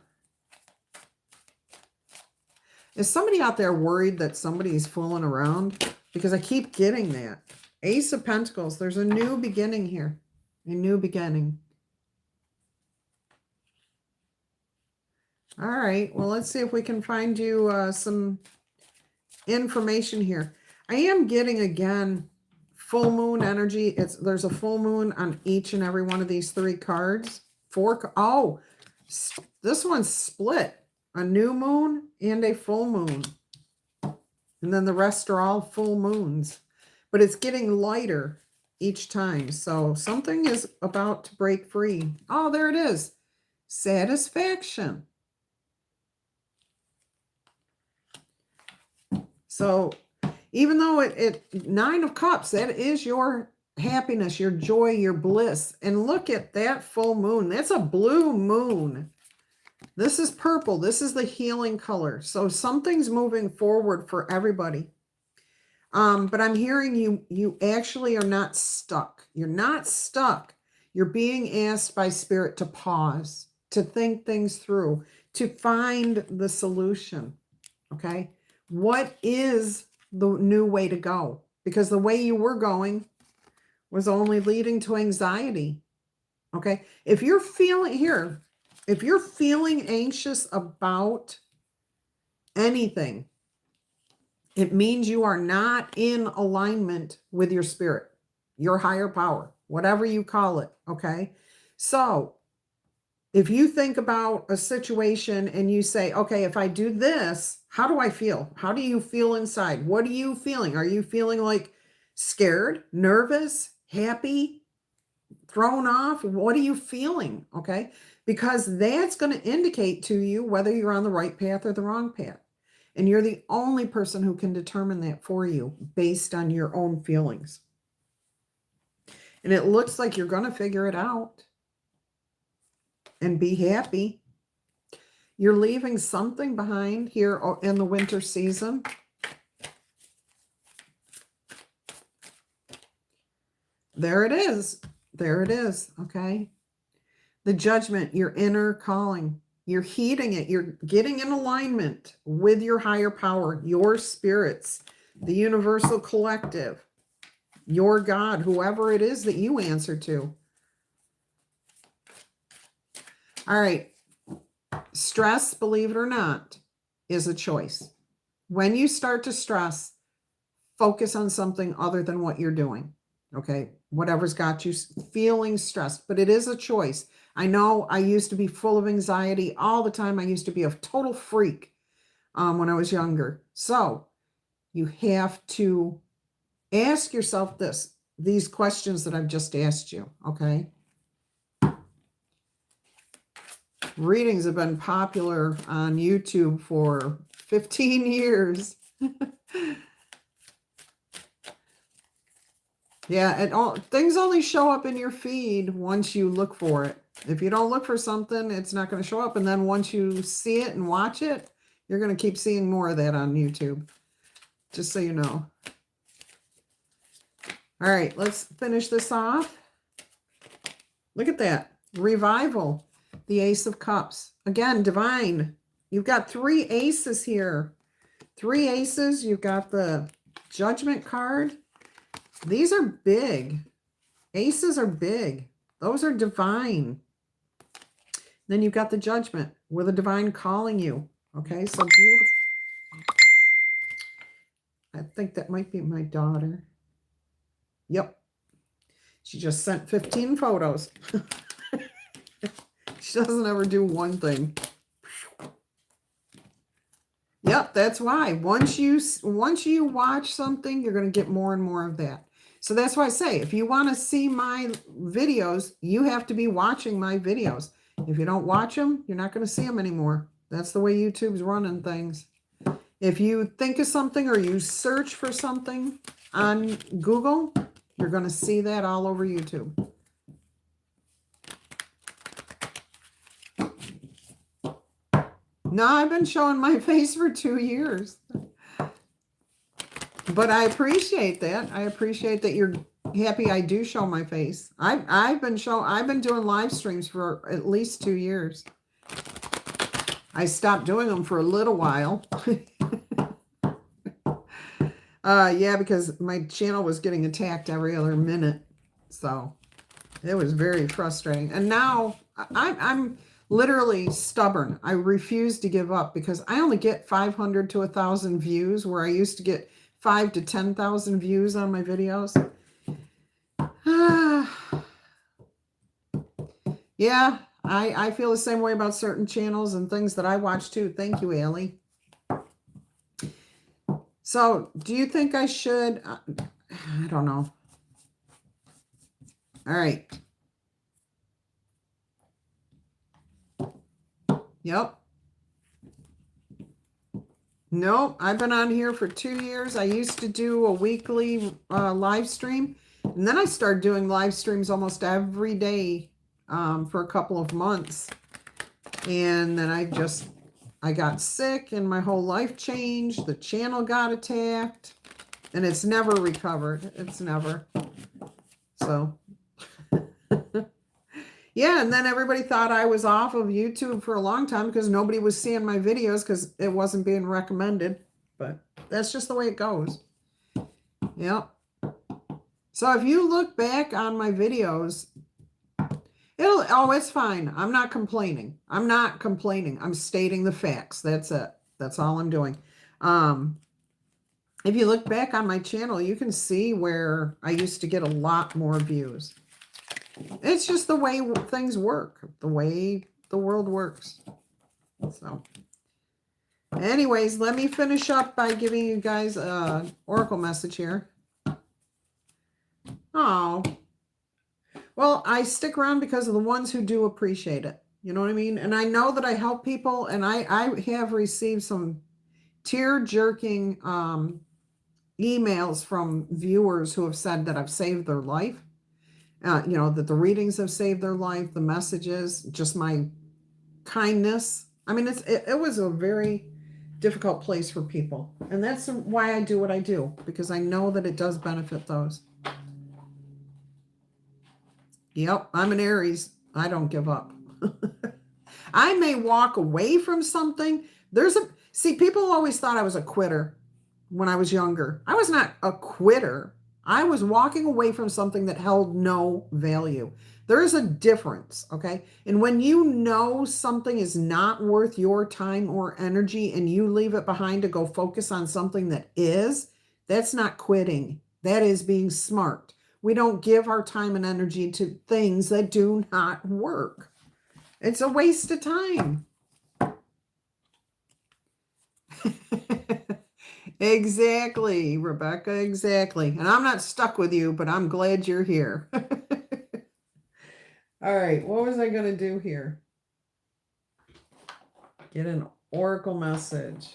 Is somebody out there worried that somebody's fooling around? Because I keep getting that. Ace of Pentacles. There's a new beginning here. A new beginning. All right. Well, let's see if we can find you some information here. I am getting, again, full moon energy. There's a full moon on each and every one of these 3 cards. 4. Oh, this one's split. A new moon and a full moon. And then the rest are all full moons. But it's getting lighter each time. So something is about to break free. Oh, there it is. Satisfaction. So even though it 9 of Cups, that is your happiness, your joy, your bliss. And look at that full moon. That's a blue moon. This is purple. This is the healing color. So something's moving forward for everybody. But I'm hearing you actually are not stuck. You're not stuck. You're being asked by Spirit to pause, to think things through, to find the solution. Okay. What is the new way to go? Because the way you were going was only leading to anxiety. Okay. If you're feeling here, if you're feeling anxious about anything, it means you are not in alignment with your spirit, your higher power, whatever you call it. Okay. So if you think about a situation and you say, okay, if I do this, how do I feel? How do you feel inside? What are you feeling? Are you feeling like scared, nervous, happy, thrown off? What are you feeling? Okay. Because that's going to indicate to you whether you're on the right path or the wrong path. And you're the only person who can determine that for you based on your own feelings. And it looks like you're going to figure it out and be happy. You're leaving something behind here in the winter season. There it is. There it is. Okay. The Judgment, your inner calling. You're heeding it. You're getting in alignment with your higher power, your spirits, the universal collective, your God, whoever it is that you answer to. All right. Stress, believe it or not, is a choice. When you start to stress, focus on something other than what you're doing. Okay. Whatever's got you feeling stressed, but it is a choice. I know I used to be full of anxiety all the time. I used to be a total freak when I was younger. So you have to ask yourself these questions that I've just asked you. Okay. Readings have been popular on YouTube for 15 years. Yeah, things only show up in your feed once you look for it. If you don't look for something, it's not going to show up. And then once you see it and watch it, you're going to keep seeing more of that on YouTube. Just so you know. All right, let's finish this off. Look at that. Revival. The Ace of Cups. Again, divine. You've got 3 aces here. 3 aces. You've got the Judgment card. These are big. Aces are big. Those are divine. Then you've got the Judgment with a divine calling you. Okay, so beautiful. I think that might be my daughter. Yep. She just sent 15 photos. She doesn't ever do one thing. Yep, that's why. Once you watch something, you're going to get more and more of that. So that's why I say, if you want to see my videos, you have to be watching my videos. If you don't watch them, you're not going to see them anymore. That's the way YouTube's running things. If you think of something or you search for something on Google, you're going to see that all over YouTube. No, I've been showing my face for 2 years. But I appreciate that. I appreciate that you're happy I do show my face. I've been doing live streams for at least 2 years. I stopped doing them for a little while. Yeah, because my channel was getting attacked every other minute. So it was very frustrating. And now I'm literally stubborn. I refuse to give up because I only get 500 to 1,000 views where I used to get 5,000 to 10,000 views on my videos. Yeah, I feel the same way about certain channels and things that I watch too. Thank you, Allie. So, do you think I should? I don't know. All right. Yep. Nope. I've been on here for 2 years. I used to do a weekly live stream. And then I started doing live streams almost every day for a couple of months. And then I got sick and my whole life changed. The channel got attacked. And it's never recovered. It's never. So, Yeah, and then everybody thought I was off of YouTube for a long time because nobody was seeing my videos because it wasn't being recommended. But that's just the way it goes. Yep. So if you look back on my videos, it's fine. I'm not complaining. I'm not complaining. I'm stating the facts. That's it. That's all I'm doing. If you look back on my channel, you can see where I used to get a lot more views. It's just the way things work, the way the world works. So anyways, let me finish up by giving you guys an oracle message here. Oh, well, I stick around because of the ones who do appreciate it. You know what I mean? And I know that I help people, and I have received some tear-jerking emails from viewers who have said that I've saved their life. You know, that the readings have saved their life, the messages, just my kindness. I mean, it was a very difficult place for people. And that's why I do what I do, because I know that it does benefit those. Yep, I'm an Aries. I don't give up. I may walk away from something. See, people always thought I was a quitter when I was younger. I was not a quitter. I was walking away from something that held no value. There is a difference, okay? And when you know something is not worth your time or energy and you leave it behind to go focus on something that is, that's not quitting. That is being smart. We don't give our time and energy to things that do not work. It's a waste of time. Exactly, Rebecca, exactly. And I'm not stuck with you, but I'm glad you're here. All right, what was I going to do here? Get an oracle message.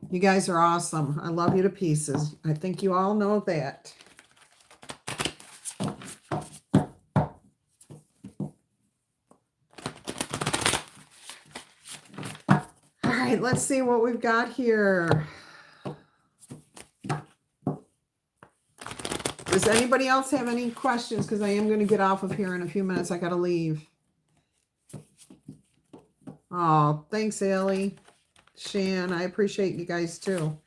You guys are awesome. I love you to pieces. I think you all know that. All right, let's see what we've got here. Does anybody else have any questions? Because I am going to get off of here in a few minutes. I got to leave. Oh, thanks, Allie. Shan, I appreciate you guys too.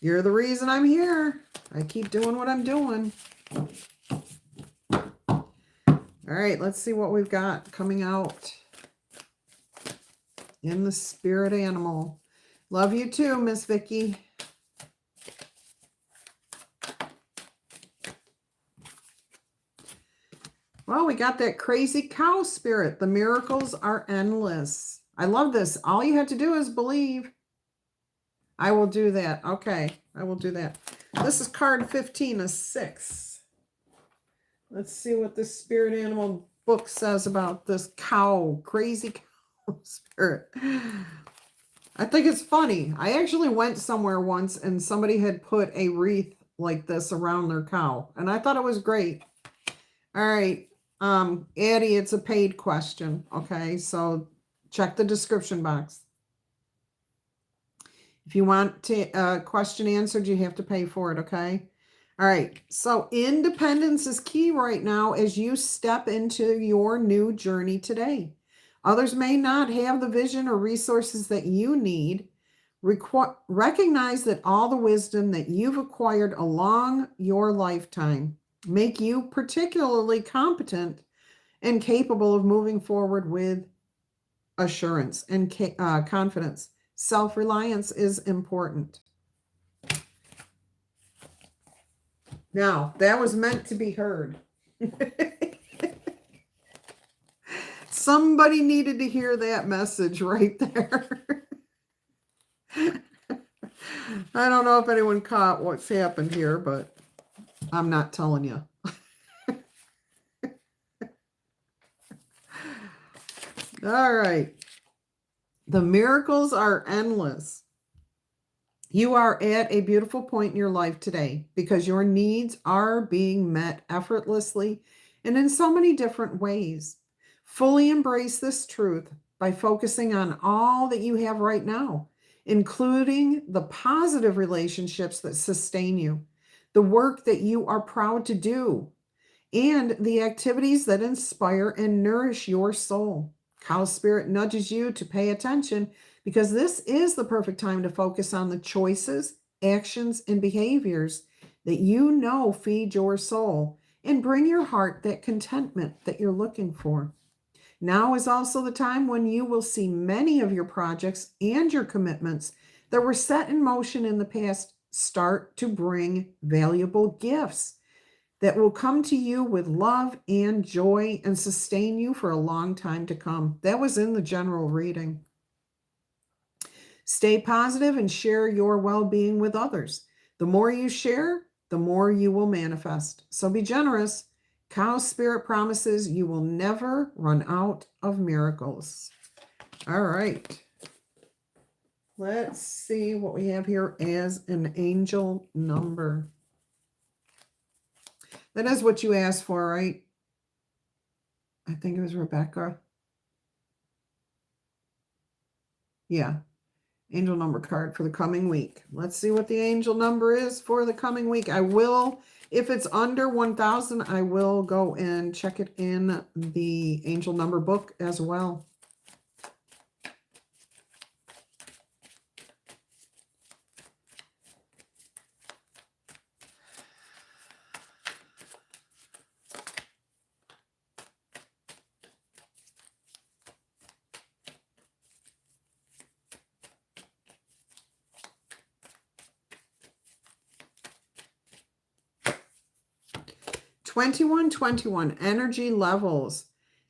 You're the reason I'm here. I keep doing what I'm doing. All right, let's see what we've got coming out in the spirit animal. Love you too, Miss Vicky. Well, we got that crazy cow spirit. The miracles are endless. I love this. All you have to do is believe. I will do that. Okay, I will do that. This is card 15 of 6. Let's see what this spirit animal book says about this cow, crazy cow spirit. I think it's funny. I actually went somewhere once and somebody had put a wreath like this around their cow, and I thought it was great. All right. Addie, it's a paid question. Okay, so check the description box. If you want a question answered, you have to pay for it, okay? All right, so independence is key right now as you step into your new journey today. Others may not have the vision or resources that you need. Recognize that all the wisdom that you've acquired along your lifetime make you particularly competent and capable of moving forward with assurance and confidence. Self-reliance is important. Now, that was meant to be heard. Somebody needed to hear that message right there. I don't know if anyone caught what's happened here, but I'm not telling you. All right. The miracles are endless. You are at a beautiful point in your life today because your needs are being met effortlessly and in so many different ways. Fully embrace this truth by focusing on all that you have right now, including the positive relationships that sustain you, the work that you are proud to do, and the activities that inspire and nourish your soul. Cow spirit nudges you to pay attention because this is the perfect time to focus on the choices, actions, and behaviors that you know feed your soul and bring your heart that contentment that you're looking for. Now is also the time when you will see many of your projects and your commitments that were set in motion in the past start to bring valuable gifts that will come to you with love and joy and sustain you for a long time to come. That was in the general reading. Stay positive and share your well-being with others. The more you share, the more you will manifest. So be generous. Cow spirit promises you will never run out of miracles. All right. Let's see what we have here as an angel number. That is what you asked for, right? I think it was Rebecca. Yeah. Angel number card for the coming week. Let's see what the angel number is for the coming week. I will, if it's under 1,000, I will go and check it in the angel number book as well. (2121) energy levels.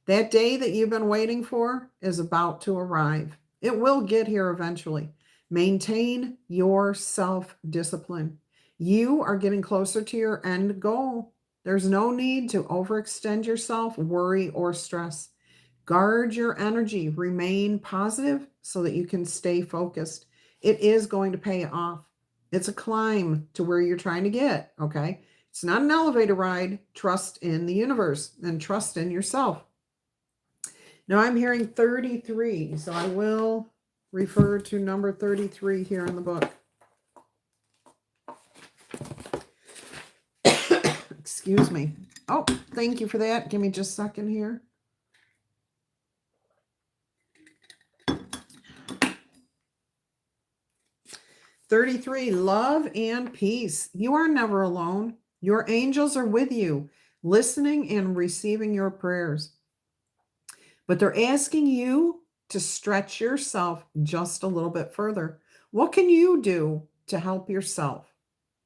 That day that you've been waiting for is about to arrive. It will get here eventually. Maintain your self-discipline. You are getting closer to your end goal. There's no need to overextend yourself, worry, or stress. Guard your energy. Remain positive so that you can stay focused. It is going to pay off. It's a climb to where you're trying to get, okay? It's not an elevator ride. Trust in the universe and trust in yourself. Now I'm hearing 33, so I will refer to number 33 here in the book. Excuse me. Oh, thank you for that. Give me just a second here. (33) Love and peace. You are never alone. Your angels are with you, listening and receiving your prayers. But they're asking you to stretch yourself just a little bit further. What can you do to help yourself?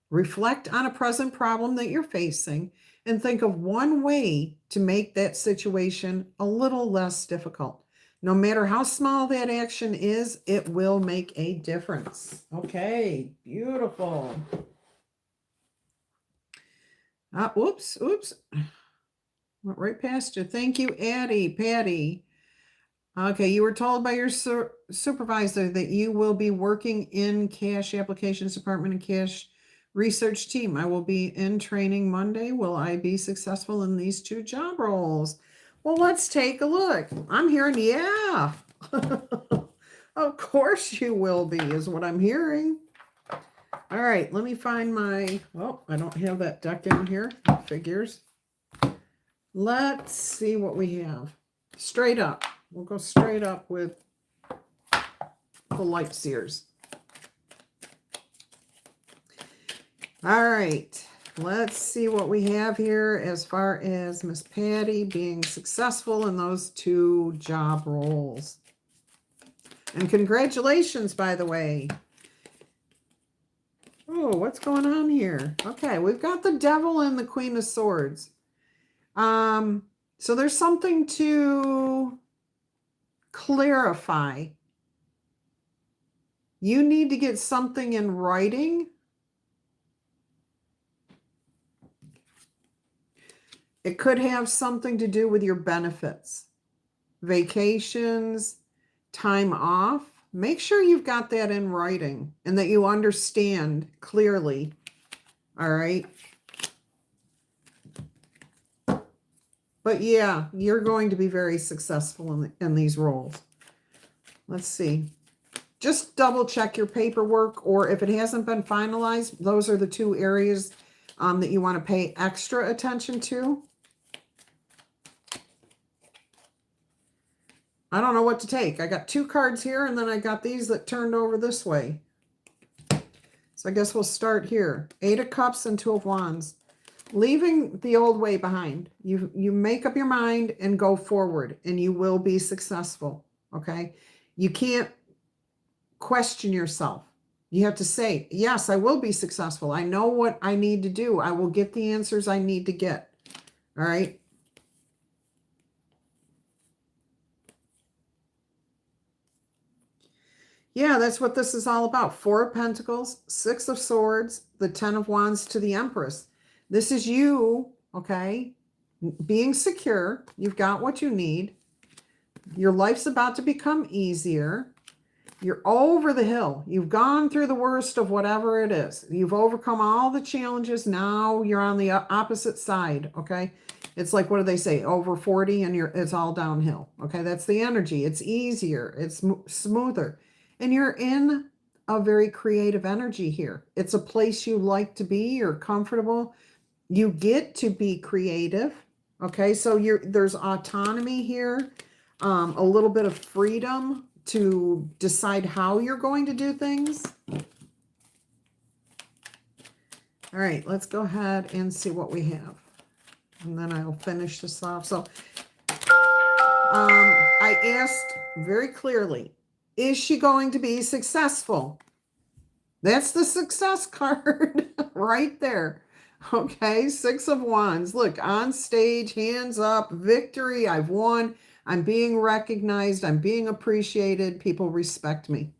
Reflect on a present problem that you're facing and think of one way to make that situation a little less difficult. No matter how small that action is, it will make a difference. Okay, beautiful. Oops. Went right past you. Thank you, Patty. Okay, you were told by your supervisor that you will be working in cash applications department and cash research team. I will be in training Monday. Will I be successful in these two job roles? Well, let's take a look. I'm hearing, yeah. Of course you will be, is what I'm hearing. All right, let me find my, oh, I don't have that deck in here. Figures. Let's see what we have. Straight up. We'll go straight up with the light seers. All right, let's see what we have here as far as Miss Patty being successful in those two job roles. And congratulations, by the way. Oh, what's going on here? Okay, we've got the Devil and the Queen of Swords. So there's something to clarify. You need to get something in writing. It could have something to do with your benefits, vacations, time off. Make sure you've got that in writing and that you understand clearly. All right. But yeah, you're going to be very successful in these roles. Let's see. Just double check your paperwork, or if it hasn't been finalized, those are the two areas that you want to pay extra attention to. I don't know what to take. I got 2 cards here, and then I got these that turned over this way. So I guess we'll start here. 8 of Cups and 2 of Wands. Leaving the old way behind. You make up your mind and go forward, and you will be successful, okay? You can't question yourself. You have to say, yes, I will be successful. I know what I need to do. I will get the answers I need to get, all right? Yeah, that's what this is all about. 4 of Pentacles, 6 of Swords, the 10 of Wands to the Empress. This is you, okay, being secure. You've got what you need. Your life's about to become easier. You're over the hill. You've gone through the worst of whatever it is. You've overcome all the challenges. Now you're on the opposite side, okay? It's like, what do they say? Over 40 and it's all downhill, okay? That's the energy. It's easier. It's smoother. And you're in a very creative energy here. It's a place you like to be. You're comfortable. You get to be creative, okay? So there's autonomy here, a little bit of freedom to decide how you're going to do things. All right, let's go ahead and see what we have. And then I'll finish this off. So I asked very clearly, is she going to be successful? That's the success card right there. Okay, 6 of Wands. Look, on stage, hands up, victory. I've won. I'm being recognized. I'm being appreciated. People respect me.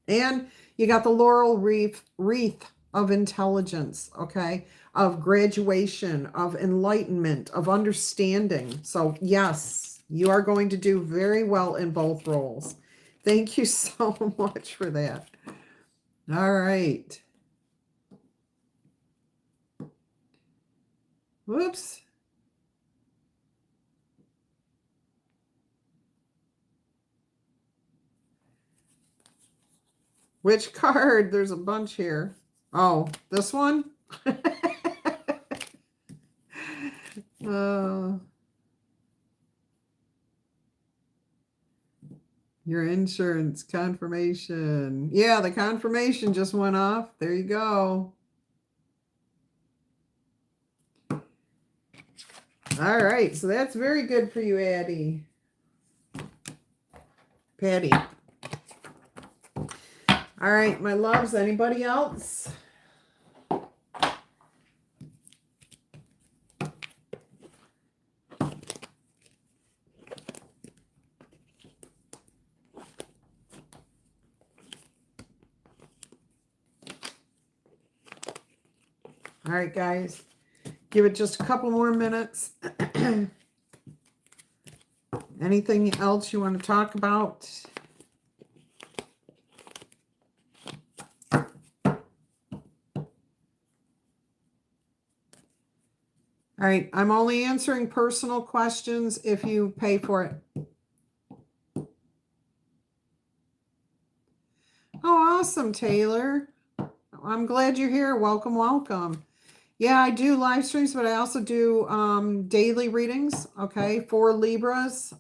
And you got the laurel wreath of intelligence, okay, of graduation, of enlightenment, of understanding. So yes, you are going to do very well in both roles. Thank you so much for that. All right. Whoops. Which card? There's a bunch here. Oh, this one? Your insurance confirmation. Yeah, the confirmation just went off. There you go. All right, so that's very good for you, Patty. All right, my loves, anybody else? All right, guys, give it just a couple more minutes. Anything else you want to talk about? All right, I'm only answering personal questions if you pay for it. Oh, awesome, Taylor. I'm glad you're here. Welcome, welcome. Yeah, I do live streams, but I also do daily readings, okay, for Libras.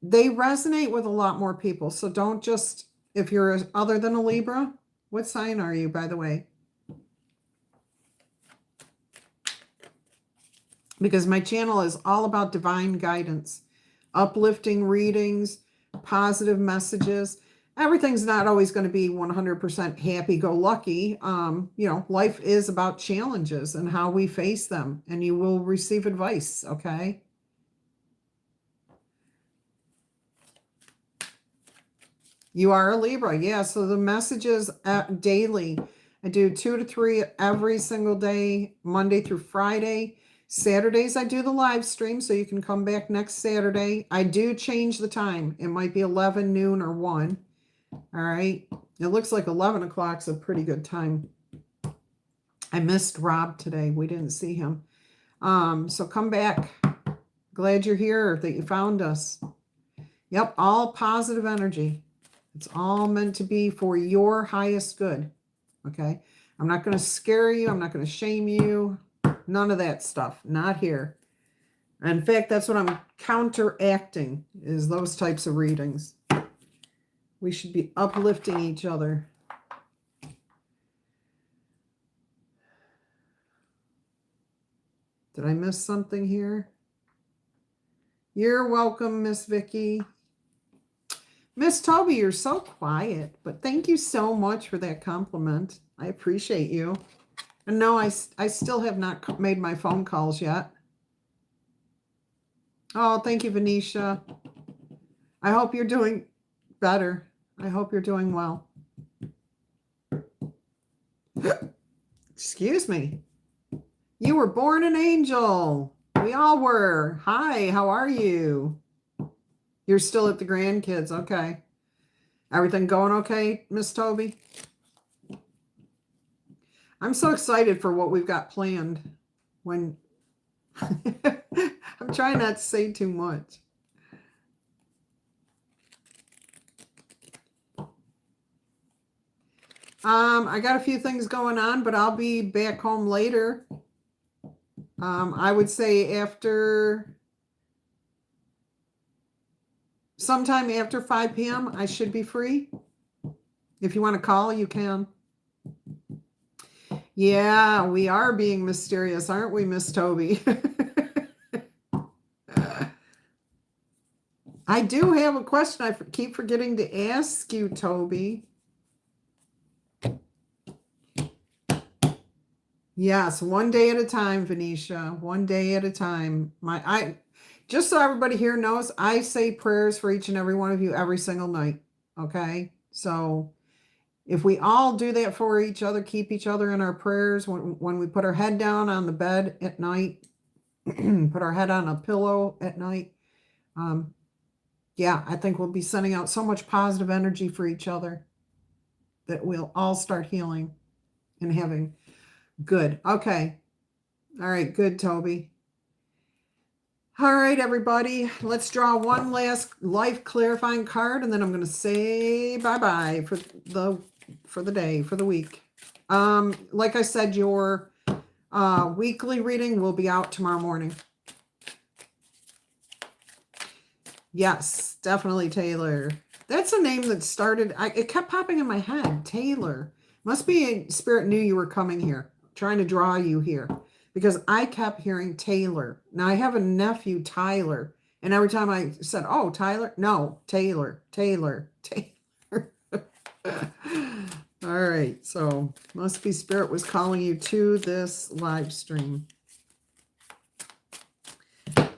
They resonate with a lot more people, so don't just, if you're other than a Libra, what sign are you, by the way? Because my channel is all about divine guidance, uplifting readings, positive messages. Everything's not always going to be 100% happy-go-lucky. You know, life is about challenges and how we face them, and you will receive advice, okay? You are a Libra, yeah. So the messages daily, I do 2 to 3 every single day, Monday through Friday. Saturdays, I do the live stream, so you can come back next Saturday. I do change the time. It might be 11, noon, or 1. All right. It looks like 11 o'clock's a pretty good time. I missed Rob today. We didn't see him. So come back. Glad you're here, that you found us. Yep, all positive energy. It's all meant to be for your highest good. Okay? I'm not going to scare you. I'm not going to shame you. None of that stuff. Not here. In fact, that's what I'm counteracting, is those types of readings. We should be uplifting each other. Did I miss something here? You're welcome, Miss Vicky. Miss Toby, you're so quiet, but thank you so much for that compliment. I appreciate you. And no, I still have not made my phone calls yet. Oh, thank you, Venetia. I hope you're doing better. I hope you're doing well. Excuse me. You were born an angel. We all were. Hi, how are you? You're still at the grandkids. Okay. Everything going okay, Miss Toby? I'm so excited for what we've got planned. When I'm trying not to say too much. I got a few things going on, but I'll be back home later. I would say sometime after 5 p.m. I should be free. If you want to call, you can. Yeah, we are being mysterious, aren't we, Miss Toby? I do have a question I keep forgetting to ask you, Toby. Yes, one day at a time, Venetia. One day at a time. Just so everybody here knows, I say prayers for each and every one of you every single night. Okay? So if we all do that for each other, keep each other in our prayers when we put our head down on the bed at night, put our head on a pillow at night. Yeah, I think we'll be sending out so much positive energy for each other that we'll all start healing and having good. Okay. All right. Good, Toby. All right, everybody. Let's draw one last life clarifying card, and then I'm going to say bye-bye for the day, for the week. Like I said, your weekly reading will be out tomorrow morning. Yes, definitely Taylor. That's a name that started, it kept popping in my head, Taylor. Must be Spirit knew you were coming here, trying to draw you here, because I kept hearing Taylor. Now, I have a nephew, Tyler, and every time I said, oh, Tyler, no, Taylor. All right, so must be Spirit was calling you to this live stream.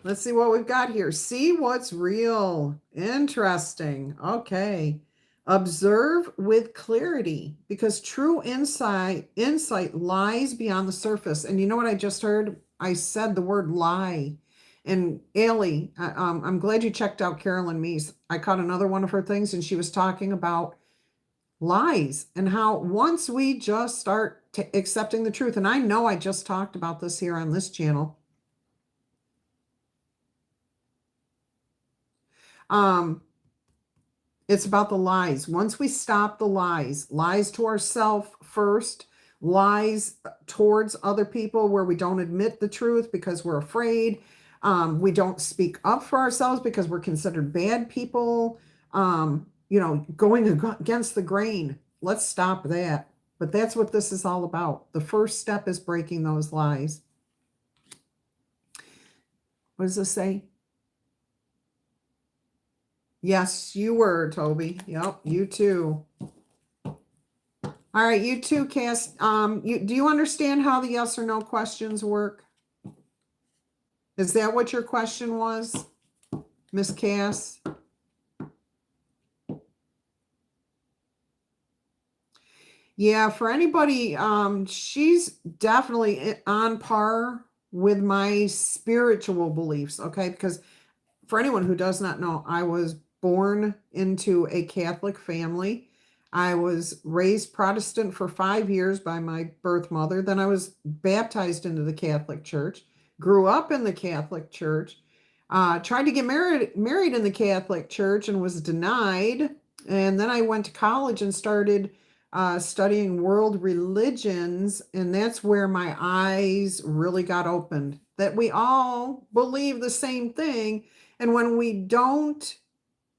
Let's see what we've got here. See what's real. Interesting. Okay. Observe with clarity, because true insight lies beyond the surface. And you know what I just heard? I said the word lie. And Allie, I'm glad you checked out Carolyn Meese. I caught another one of her things, and she was talking about lies and how once we just start accepting the truth, and I know I just talked about this here on this channel, it's about the lies. Once we stop the lies to ourselves first, lies towards other people where we don't admit the truth because we're afraid, we don't speak up for ourselves because we're considered bad people, going against the grain. Let's stop that. But that's what this is all about. The first step is breaking those lies. What does this say? Yes, you were, Toby. Yep, you too. All right, you too, Cass. Do you understand how the yes or no questions work? Is that what your question was, Miss Cass? Yeah, for anybody, she's definitely on par with my spiritual beliefs, okay? Because for anyone who does not know, I was born into a Catholic family. I was raised Protestant for 5 years by my birth mother. Then I was baptized into the Catholic Church, grew up in the Catholic Church, tried to get married in the Catholic Church and was denied. And then I went to college and started studying world religions, and that's where my eyes really got opened, that we all believe the same thing. And when we don't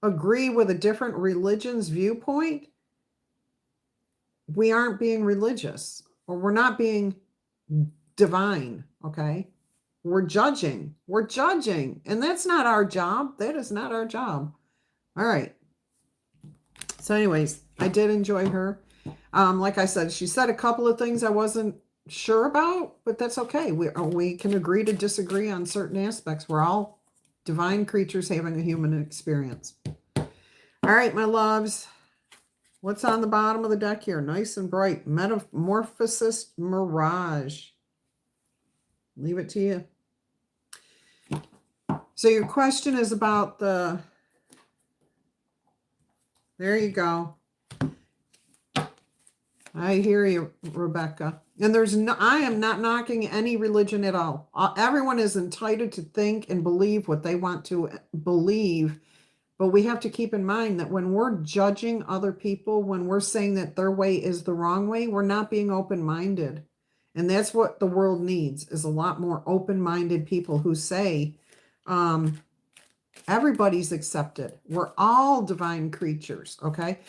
agree with a different religion's viewpoint, we aren't being religious, or we're not being divine, okay? We're judging. We're judging. And that's not our job. That is not our job. All right. So anyways, I did enjoy her. Like I said, she said a couple of things I wasn't sure about, but that's okay. We can agree to disagree on certain aspects. We're all divine creatures having a human experience. All right, my loves. What's on the bottom of the deck here? Nice and bright. Metamorphosis Mirage. Leave it to you. So your question is about the... There you go. I hear you, Rebecca. And I am not knocking any religion at all. Everyone is entitled to think and believe what they want to believe. But we have to keep in mind that when we're judging other people, when we're saying that their way is the wrong way, we're not being open-minded. And that's what the world needs, is a lot more open-minded people who say, everybody's accepted. We're all divine creatures, okay?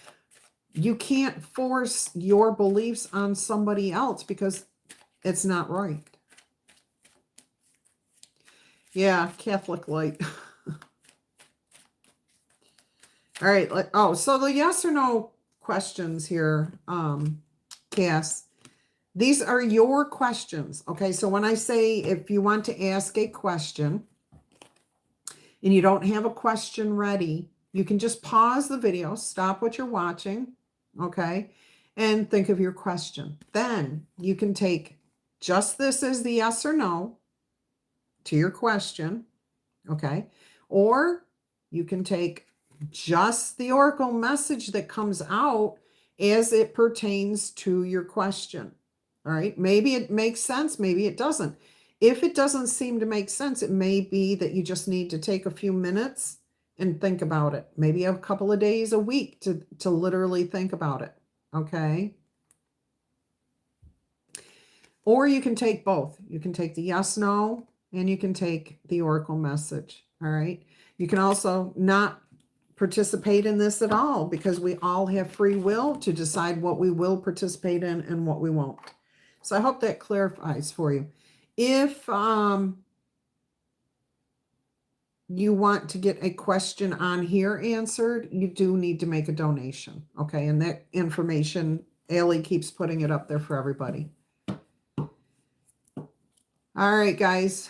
You can't force your beliefs on somebody else because it's not right. Yeah, Catholic light. All right. Oh, so the yes or no questions here, Cass, these are your questions. Okay. So when I say, if you want to ask a question and you don't have a question ready, you can just pause the video, stop what you're watching. Okay. And think of your question. Then you can take just this as the yes or no to your question. Okay. Or you can take just the oracle message that comes out as it pertains to your question. All right. Maybe it makes sense. Maybe it doesn't. If it doesn't seem to make sense, it may be that you just need to take a few minutes and think about it. Maybe a couple of days, a week to literally think about it. Okay. Or you can take both. You can take the yes, no, and you can take the oracle message. All right. You can also not participate in this at all, because we all have free will to decide what we will participate in and what we won't. So I hope that clarifies for you. If you want to get a question on here answered, you do need to make a donation. Okay. And that information, Allie keeps putting it up there for everybody. All right, guys,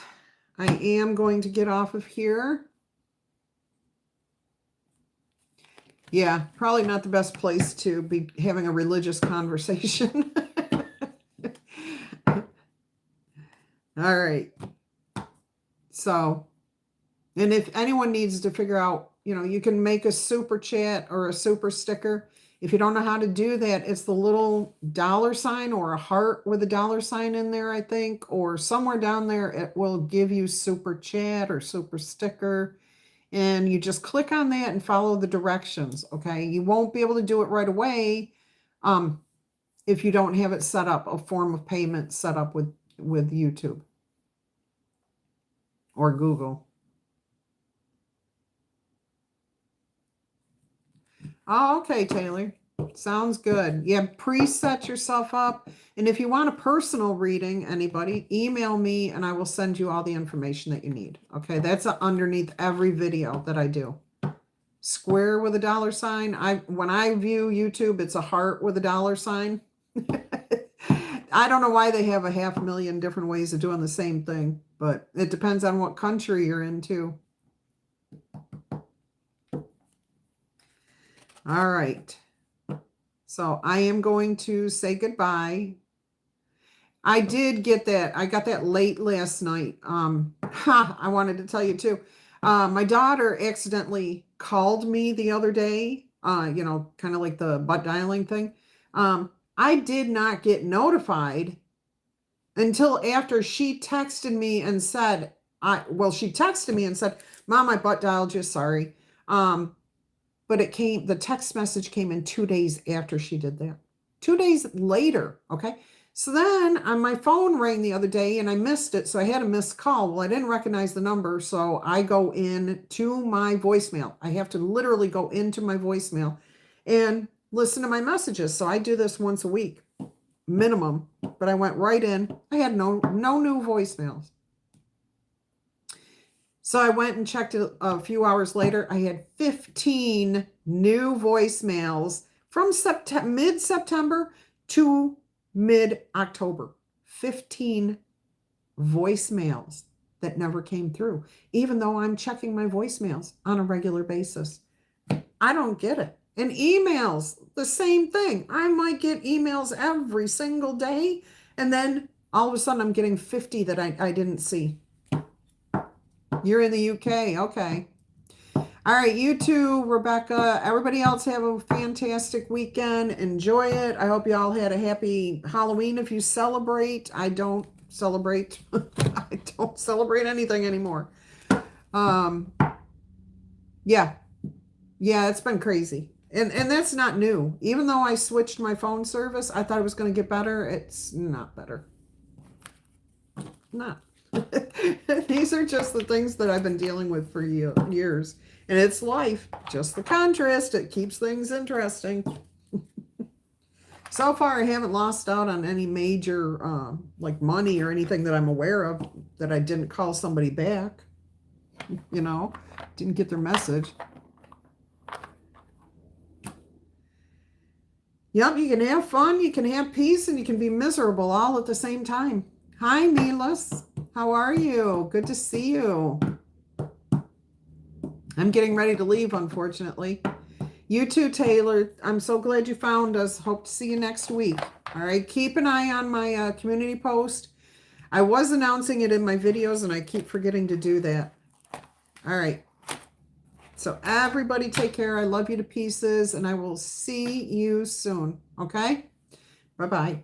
I am going to get off of here. Yeah, probably not the best place to be having a religious conversation. All right. So, and if anyone needs to figure out, you can make a super chat or a super sticker. If you don't know how to do that, it's the little $sign or a heart with a $sign in there, I think, or somewhere down there, it will give you super chat or super sticker. And you just click on that and follow the directions, okay? You won't be able to do it right away if you don't have it set up, a form of payment set up with YouTube or Google. Oh, okay, Taylor. Sounds good. Yeah, preset yourself up. And if you want a personal reading, anybody, email me and I will send you all the information that you need. Okay, that's underneath every video that I do. Square with a $sign. When I view YouTube, it's a heart with a $sign. I don't know why they have 500,000 different ways of doing the same thing, but it depends on what country you're in too. All right. So I am going to say goodbye. I did get that. I got that late last night. I wanted to tell you too. My daughter accidentally called me the other day, kind of like the butt dialing thing. I did not get notified until after she texted me and said, she texted me and said, Mom, I butt dialed you, sorry. But the text message came in 2 days after she did that. 2 days later, okay? So then on my phone rang the other day and I missed it, so I had a missed call. Well, I didn't recognize the number, so I go in to my voicemail. I have to literally go into my voicemail and listen to my messages. So I do this once a week, minimum, but I went right in. I had no new voicemails. So I went and checked it a few hours later. I had 15 new voicemails from mid-September to mid-October. 15 voicemails that never came through, even though I'm checking my voicemails on a regular basis. I don't get it. And emails, the same thing. I might get emails every single day, and then all of a sudden I'm getting 50 that I didn't see. You're in the UK. Okay. All right. You too, Rebecca. Everybody else have a fantastic weekend. Enjoy it. I hope you all had a happy Halloween if you celebrate. I don't celebrate. I don't celebrate anything anymore. Yeah. Yeah, it's been crazy. And that's not new. Even though I switched my phone service, I thought it was going to get better. It's not better. Not. These are just the things that I've been dealing with for years. And it's life. Just the contrast. It keeps things interesting. So far, I haven't lost out on any major like money or anything that I'm aware of that I didn't call somebody back. You know, didn't get their message. Yep, you can have fun, you can have peace, and you can be miserable all at the same time. Hi, Milas. How are you? Good to see you. I'm getting ready to leave, unfortunately. You too, Taylor. I'm so glad you found us. Hope to see you next week. All right, keep an eye on my community post. I was announcing it in my videos, and I keep forgetting to do that. All right. So everybody take care. I love you to pieces, and I will see you soon. Okay? Bye-bye.